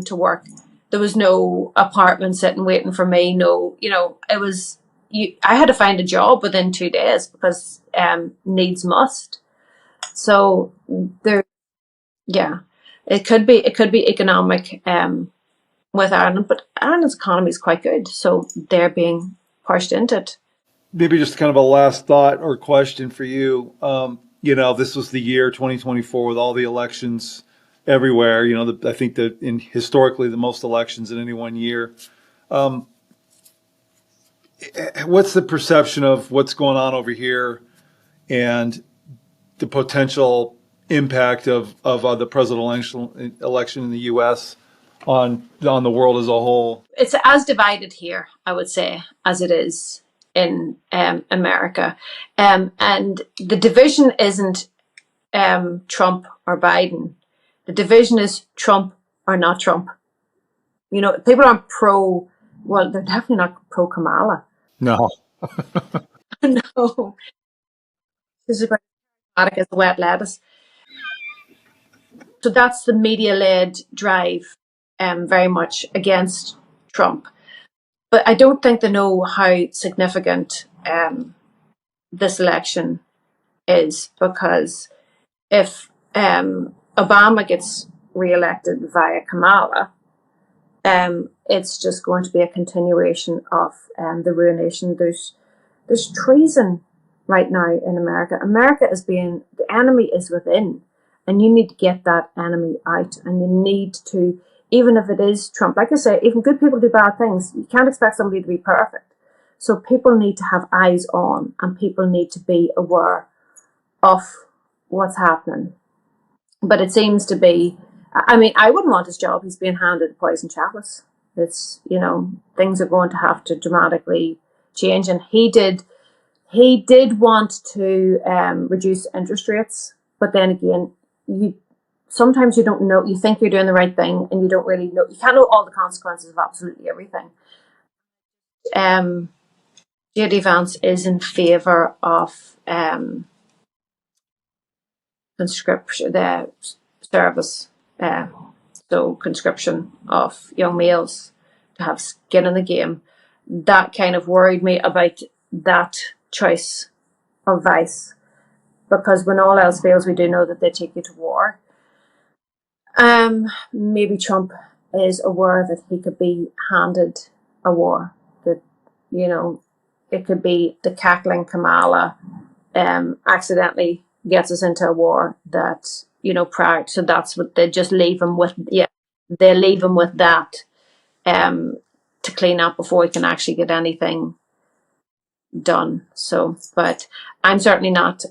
to work, There was no apartment sitting waiting for me. No, it was I had to find a job within 2 days because needs must. So there, yeah, it could be economic with Ireland, but Ireland's economy is quite good, so they're being pushed into it. Maybe just kind of a last thought or question for you. This was the year 2024 with all the elections everywhere. I think that historically the most elections in any one year. What's the perception of what's going on over here and the potential impact of the presidential election in the U.S. on the world as a whole? It's as divided here, I would say, as it is in America. And the division isn't Trump or Biden. The division is Trump or not Trump. People aren't they're definitely not pro Kamala. No. No. This is about as chaotic as wet lettuce. So that's the media-led drive, very much against Trump. But I don't think they know how significant this election is, because if Obama gets re-elected via Kamala, it's just going to be a continuation of the ruination. There's treason right now in America. The enemy is within, and you need to get that enemy out, and you need to, even if it is Trump, like I say, even good people do bad things. You can't expect somebody to be perfect. So people need to have eyes on, and people need to be aware of what's happening. But it seems to be, I wouldn't want his job. He's being handed poison chalice. It's, things are going to have to dramatically change. And he did want to reduce interest rates. But then again, sometimes you don't know, you think you're doing the right thing and you don't really know, you can't know all the consequences of absolutely everything. J.D. Vance is in favour of conscription, the service, so conscription of young males to have skin in the game. That kind of worried me about that choice of vice, because when all else fails, we do know that they take you to war. Maybe Trump is aware that he could be handed a war, that, it could be the cackling Kamala accidentally gets us into a war that, prior. So that's what they just leave him with. Yeah, they leave him with that to clean up before he can actually get anything done. So, but I'm certainly not.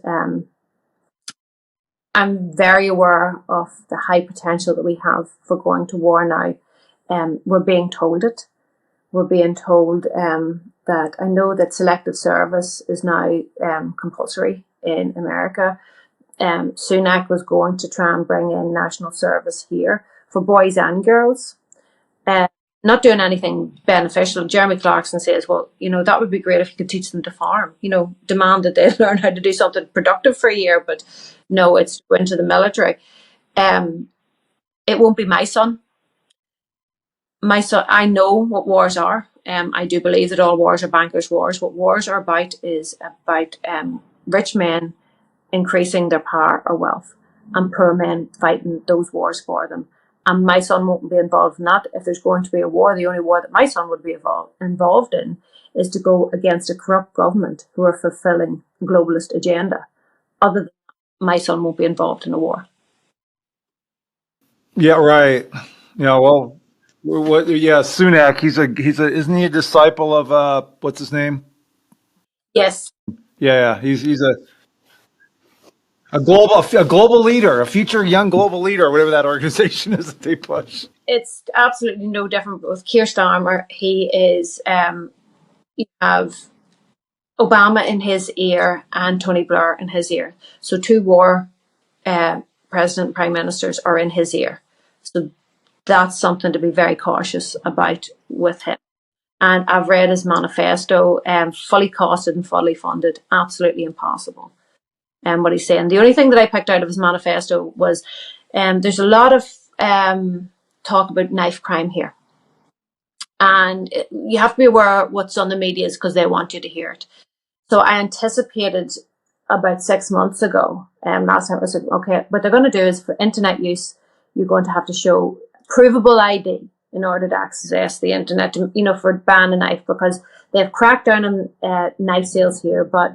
I'm very aware of the high potential that we have for going to war now. We're being told it. We're being told that, I know that selective service is now compulsory in America. Sunak was going to try and bring in national service here for boys and girls. Not doing anything beneficial. Jeremy Clarkson says, well, that would be great if you could teach them to farm. Demand that they learn how to do something productive for a year, but no, it's going to the military. It won't be my son. My son, I know what wars are. I do believe that all wars are bankers' wars. What wars are about is about rich men increasing their power or wealth, and poor men fighting those wars for them. And my son won't be involved in that. If there's going to be a war, the only war that my son would be involved in is to go against a corrupt government who are fulfilling a globalist agenda. Other than that, my son won't be involved in a war. Yeah, right. Well, Sunak, isn't he a disciple of what's his name? Yes. Yeah, he's a global leader, a future young global leader, or whatever that organization is that they push. It's absolutely no different with Keir Starmer. He is, you have Obama in his ear and Tony Blair in his ear. So two war president, prime ministers are in his ear. So that's something to be very cautious about with him. And I've read his manifesto, fully costed and fully funded, absolutely impossible. And what he's saying. The only thing that I picked out of his manifesto was there's a lot of talk about knife crime here. And you have to be aware of what's on the media because they want you to hear it. So I anticipated about 6 months ago, last time I said, okay, what they're going to do is for internet use, you're going to have to show provable ID in order to access the internet, for ban a knife, because they've cracked down on knife sales here, but,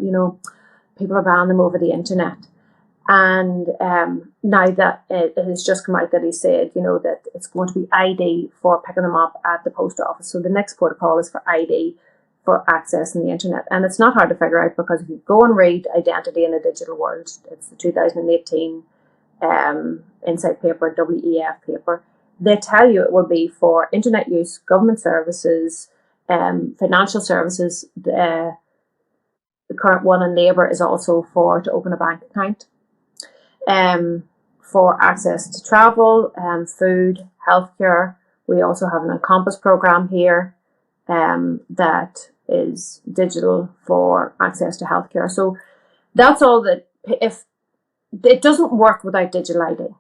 people are banning them over the internet. And now that it has just come out that he said, that it's going to be ID for picking them up at the post office. So the next protocol is for ID for accessing the internet. And it's not hard to figure out, because if you go and read Identity in a Digital World, it's the 2018 Insight paper, WEF paper, they tell you it will be for internet use, government services, financial services. The current one in Labour is also to open a bank account. For access to travel, food, healthcare. We also have an Encompass program here that is digital for access to healthcare. So that's all that, if it doesn't work without digital ID.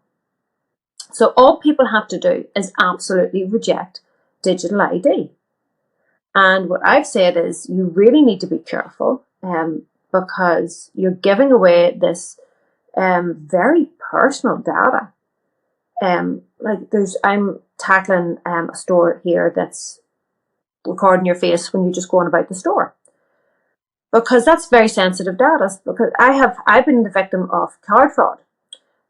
So all people have to do is absolutely reject digital ID. And what I've said is you really need to be careful because you're giving away this very personal data. I'm tackling a store here that's recording your face when you're just going about the store, because that's very sensitive data. Because I've been the victim of card fraud,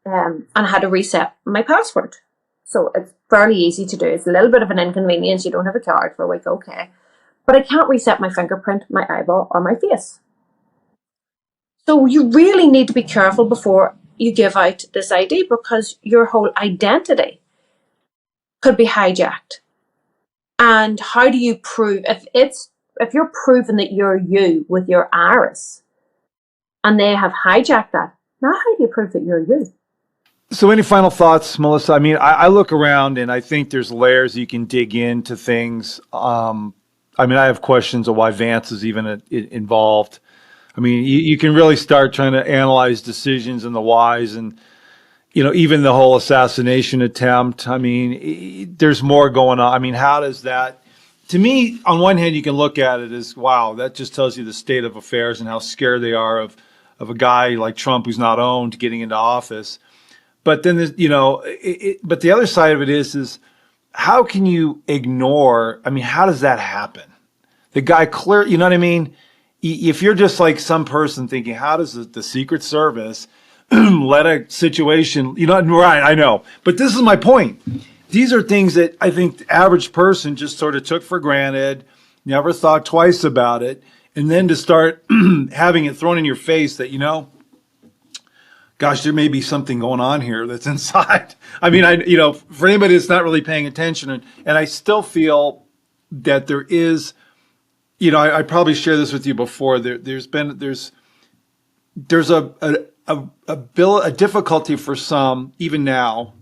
and I had to reset my password. So it's fairly easy to do. It's a little bit of an inconvenience. You don't have a card for a week, okay, but I can't reset my fingerprint, my eyeball, or my face. So you really need to be careful before you give out this ID, because your whole identity could be hijacked. And how do you prove, if you're proving that you're you with your iris and they have hijacked that, now how do you prove that you're you? So any final thoughts, Melissa? I mean, I look around and I think there's layers you can dig into things. I have questions of why Vance is even involved. I mean, you can really start trying to analyze decisions and the whys, and, even the whole assassination attempt. I mean, there's more going on. I mean, how does that, to me, on one hand, you can look at it as, wow, that just tells you the state of affairs and how scared they are of a guy like Trump who's not owned getting into office. But then, but the other side of it is how can you ignore, I mean, how does that happen? The guy you know what I mean? If you're just like some person thinking, how does the Secret Service let a situation, right, I know. But this is my point. These are things that I think the average person just sort of took for granted, never thought twice about it. And then to start having it thrown in your face that, gosh, there may be something going on here that's inside. I mean, for anybody that's not really paying attention, and I still feel that there is, I probably shared this with you before. There's a difficulty for some, even now,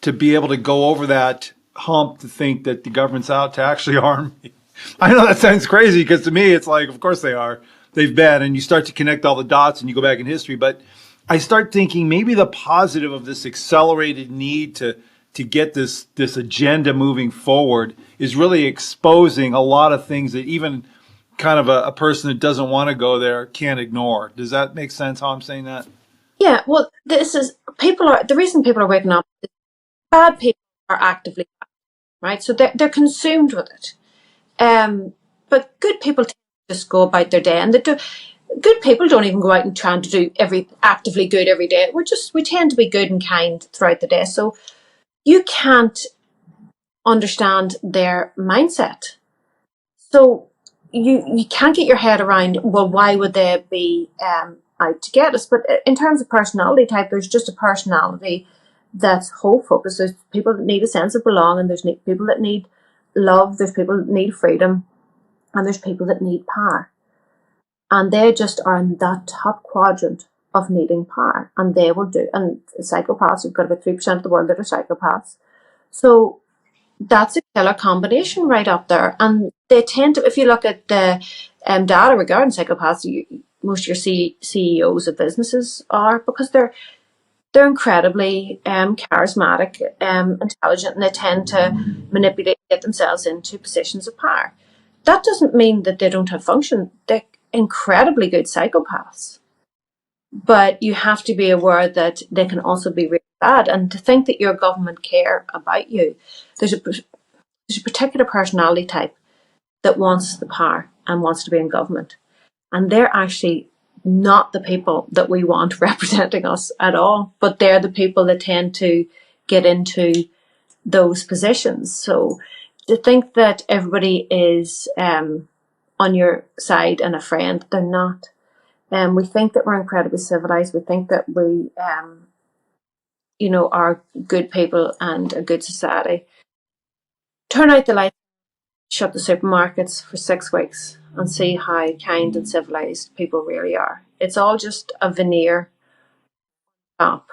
to be able to go over that hump to think that the government's out to actually harm me. I know that sounds crazy, because to me, it's like, of course they are. They've been, and you start to connect all the dots and you go back in history. But I start thinking maybe the positive of this accelerated need to get this agenda moving forward is really exposing a lot of things that even kind of a person that doesn't want to go there can't ignore. Does that make sense how I'm saying that? Yeah, well, the reason people are waking up is bad people are actively bad, right? So they're consumed with it. But good people tend to just go about their day, and good people don't even go out and trying to do actively good every day. We tend to be good and kind throughout the day. So you can't understand their mindset. So you can't get your head around, well, why would they be out to get us? But in terms of personality type, there's just a personality that's whole focus. There's people that need a sense of belonging. There's people that need love. There's people that need freedom. And there's people that need power. And they just are in that top quadrant of needing power. And they will do. And psychopaths, you've got about 3% of the world that are psychopaths. So that's a killer combination right up there. And they tend to, if you look at the data regarding psychopaths, most of your CEOs of businesses are, because they're incredibly charismatic, intelligent, and they tend to manipulate, get themselves into positions of power. That doesn't mean that they don't have function. They're incredibly good psychopaths. But you have to be aware that they can also be really bad. And to think that your government care about you, there's a particular personality type that wants the power and wants to be in government. And they're actually not the people that we want representing us at all, but they're the people that tend to get into those positions. So to think that everybody is on your side and a friend, they're not. We think that we're incredibly civilized. We think that we, are good people and a good society. Turn out the lights, shut the supermarkets for 6 weeks, and see how kind and civilized people really are. It's all just a veneer top.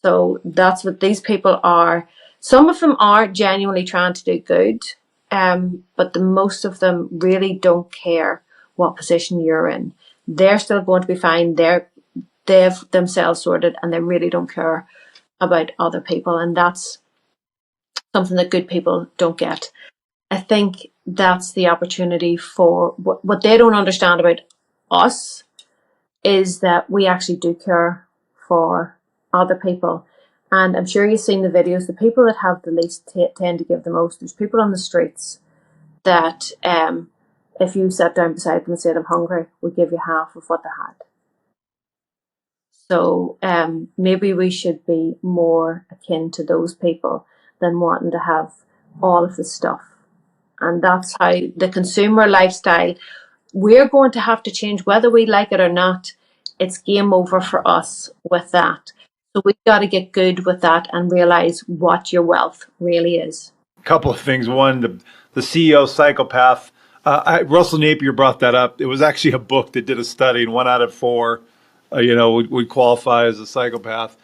So that's what these people are. Some of them are genuinely trying to do good, but the most of them really don't care what position you're in. They're still going to be fine. They've themselves sorted, and they really don't care about other people. And that's something that good people don't get. I think that's the opportunity for what they don't understand about us is that we actually do care for other people. And I'm sure you've seen the videos. The people that have the least tend to give the most. There's people on the streets that if you sat down beside them and said, I'm hungry, would give you half of what they had. So maybe we should be more akin to those people than wanting to have all of the stuff. And that's how the consumer lifestyle, we're going to have to change whether we like it or not. It's game over for us with that. So we've got to get good with that and realize what your wealth really is. A couple of things. One, the CEO psychopath. Russell Napier brought that up. It was actually a book that did a study, and 1 out of 4, would qualify as a psychopath.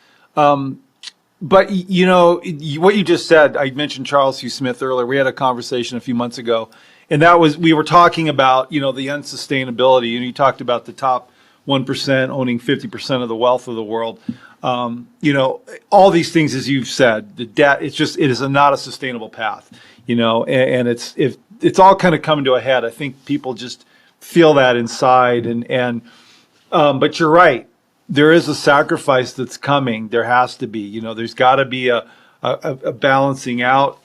But, what you just said, I mentioned Charles C. Smith earlier. We had a conversation a few months ago, and that was, we were talking about, the unsustainability, and you talked about the top 1% owning 50% of the wealth of the world. All these things, as you've said, the debt, it is not a sustainable path, and it's all kind of coming to a head. I think people just feel that inside, but you're right. There is a sacrifice that's coming. There has to be, there's got to be a balancing out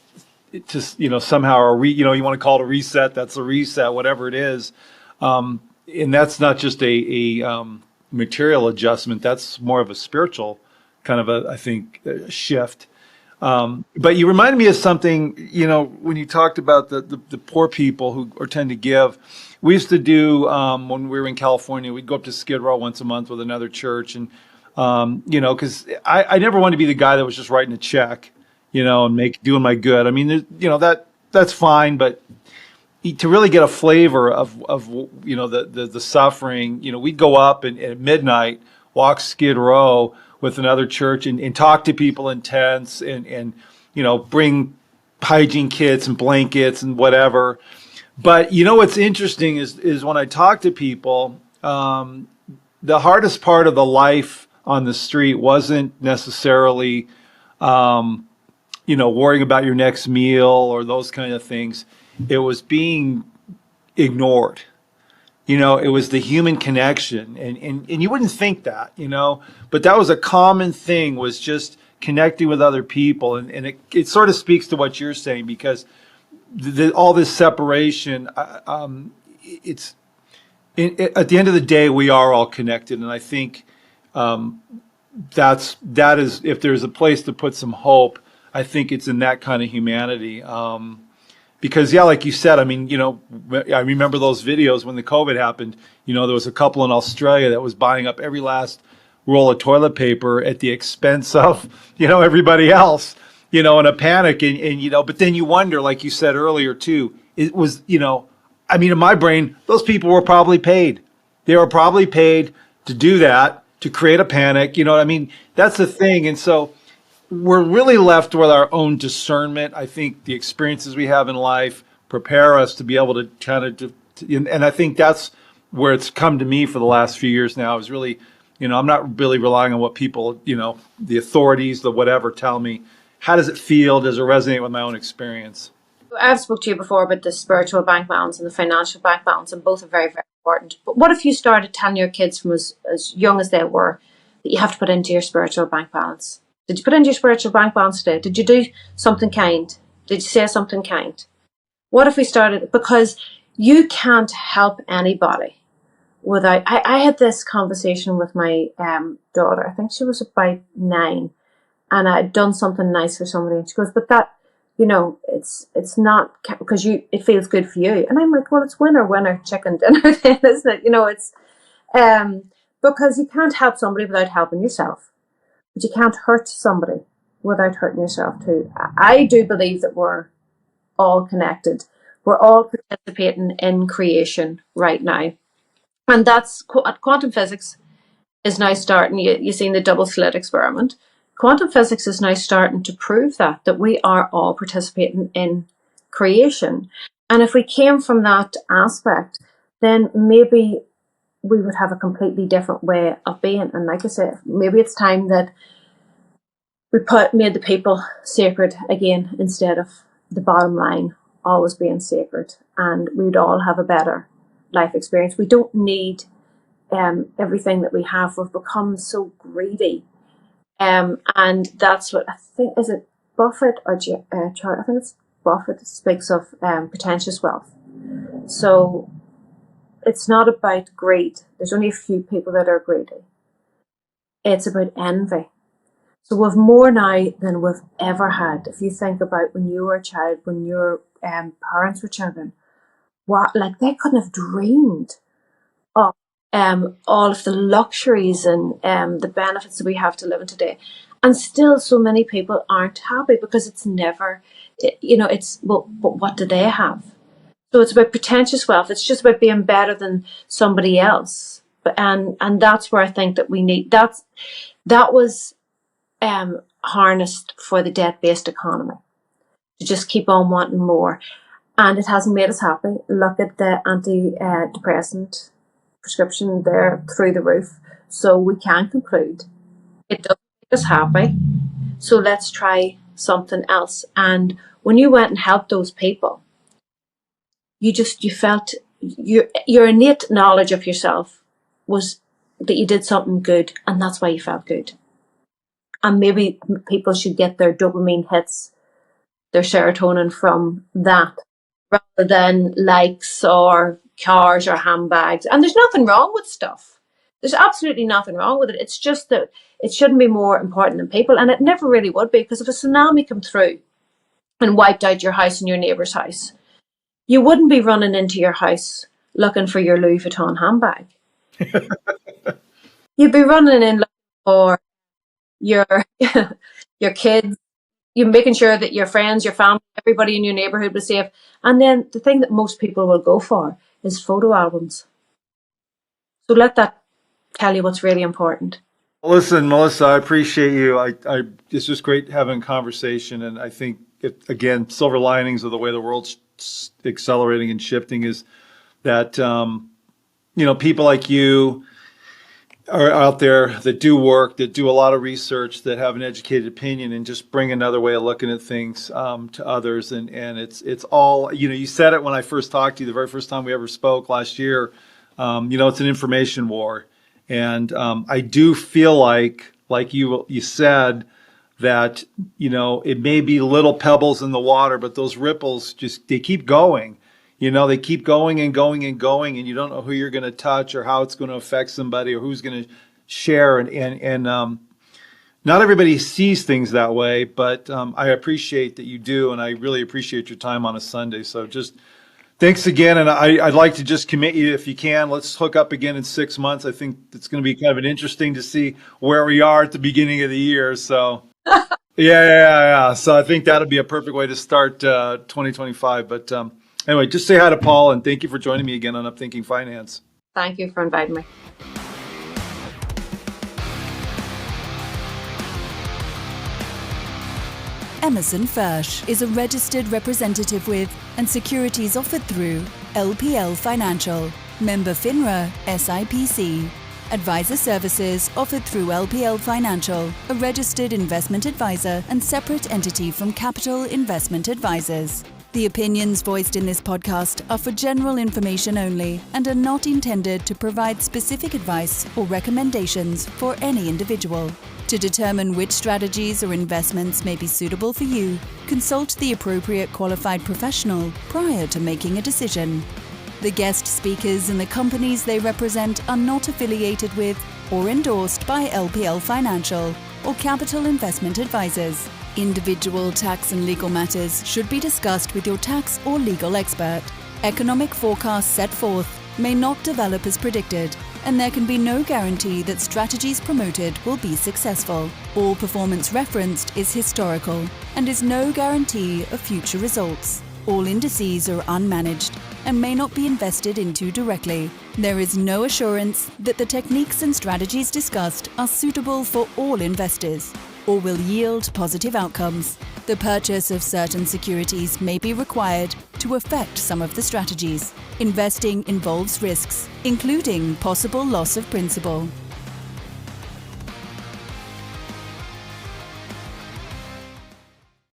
to, somehow, you want to call it a reset. That's a reset, whatever it is. And that's not just a material adjustment. That's more of a spiritual kind of I think, shift. But you reminded me of something, when you talked about the poor people who tend to give. We used to do, when we were in California, we'd go up to Skid Row once a month with another church. And, because I never wanted to be the guy that was just writing a check, and doing my good. I mean, that's fine. But to really get a flavor of the suffering, we'd go up and at midnight, walk Skid Row with another church and talk to people in tents and bring hygiene kits and blankets and whatever. But what's interesting is when I talk to people, the hardest part of the life on the street wasn't necessarily, worrying about your next meal or those kind of things. It was being ignored. It was the human connection. And you wouldn't think that, but that was a common thing, was just connecting with other people. And it sort of speaks to what you're saying, because all this separation, it's at the end of the day, we are all connected. And I think that is, if there's a place to put some hope, I think it's in that kind of humanity. Because, yeah, like you said, I mean, I remember those videos when the COVID happened. There was a couple in Australia that was buying up every last roll of toilet paper at the expense of, everybody else, in a panic. And but then you wonder, like you said earlier, too, it was, I mean, in my brain, those people were probably paid. They were probably paid to do that, to create a panic. You know what I mean? That's the thing. And so we're really left with our own discernment. I think the experiences we have in life prepare us to be able to kind of, and I think that's where it's come to me for the last few years now, is really I'm not really relying on what people, the authorities, the whatever tell me. How does it feel? Does it resonate with my own experience? I've spoke to you before about the spiritual bank balance and the financial bank balance, and both are very, very important. But what if you started telling your kids from as young as they were that you have to put into your spiritual bank balance? Did you put into your spiritual bank balance today? Did you do something kind? Did you say something kind? What if we started, because you can't help anybody without, I had this conversation with my daughter. I think she was about 9, and I had done something nice for somebody, and she goes, but that, it's not, because it feels good for you. And I'm like, well, it's winner chicken dinner then, isn't it? It's because you can't help somebody without helping yourself, but you can't hurt somebody without hurting yourself too. I do believe that we're all connected. We're all participating in creation right now. And that's quantum physics is now starting. You've seen the double slit experiment. Quantum physics is now starting to prove that we are all participating in creation. And if we came from that aspect, then maybe we would have a completely different way of being. And like I said, maybe it's time that we made the people sacred again, instead of the bottom line always being sacred, and we'd all have a better life experience. We don't need everything that we have. We've become so greedy. And that's what I think, is it Buffett or Charlie? I think it's Buffett that speaks of pretentious wealth. So it's not about greed. There's only a few people that are greedy. It's about envy. So we've more now than we've ever had. If you think about when you were a child, when your parents were children, they couldn't have dreamed of all of the luxuries and the benefits that we have to live in today. And still so many people aren't happy because it's never, but what do they have? So it's about pretentious wealth. It's just about being better than somebody else. And that's where I think that we need, that was harnessed for the debt-based economy, to just keep on wanting more. And it hasn't made us happy. Look at the antidepressant prescription, they're through the roof. So we can conclude it doesn't make us happy. So let's try something else. And when you went and helped those people, you felt your innate knowledge of yourself was that you did something good, and that's why you felt good. And maybe people should get their dopamine hits, their serotonin from that, rather than likes or cars or handbags. And there's nothing wrong with stuff. There's absolutely nothing wrong with it. It's just that it shouldn't be more important than people. And it never really would be, because if a tsunami came through and wiped out your house and your neighbour's house, you wouldn't be running into your house looking for your Louis Vuitton handbag. You'd be running in looking for your kids. You're making sure that your friends, your family, everybody in your neighbourhood was safe. And then the thing that most people will go for is photo albums. So let that tell you what's really important. Listen, Melissa, I appreciate you. It's just great having a conversation. And I think, again, silver linings of the way the world's accelerating and shifting is that, people like you are out there that do work, that do a lot of research, that have an educated opinion, and just bring another way of looking at things to others. And it's all, you said it when I first talked to you, the very first time we ever spoke last year. It's an information war. And I do feel like you said, that, it may be little pebbles in the water, but those ripples they keep going. They keep going and going and going, and you don't know who you're going to touch or how it's going to affect somebody or who's going to share. And not everybody sees things that way, but I appreciate that you do, and I really appreciate your time on a Sunday. So just thanks again, and I'd like to just commit you, if you can, let's hook up again in 6 months. I think it's going to be kind of interesting to see where we are at the beginning of the year. So yeah. So I think that'll be a perfect way to start 2025. But anyway, just say hi to Paul, and thank you for joining me again on UpThinking Finance. Thank you for inviting me. Emerson Fersch is a registered representative with and securities offered through LPL Financial, member FINRA SIPC. Advisor services offered through LPL Financial, a registered investment advisor and separate entity from Capital Investment Advisors. The opinions voiced in this podcast are for general information only and are not intended to provide specific advice or recommendations for any individual. To determine which strategies or investments may be suitable for you, consult the appropriate qualified professional prior to making a decision. The guest speakers and the companies they represent are not affiliated with or endorsed by LPL Financial or Capital Investment Advisors. Individual tax and legal matters should be discussed with your tax or legal expert. Economic forecasts set forth may not develop as predicted, and there can be no guarantee that strategies promoted will be successful. All performance referenced is historical and is no guarantee of future results. All indices are unmanaged and may not be invested into directly. There is no assurance that the techniques and strategies discussed are suitable for all investors or will yield positive outcomes. The purchase of certain securities may be required to affect some of the strategies. Investing involves risks, including possible loss of principal.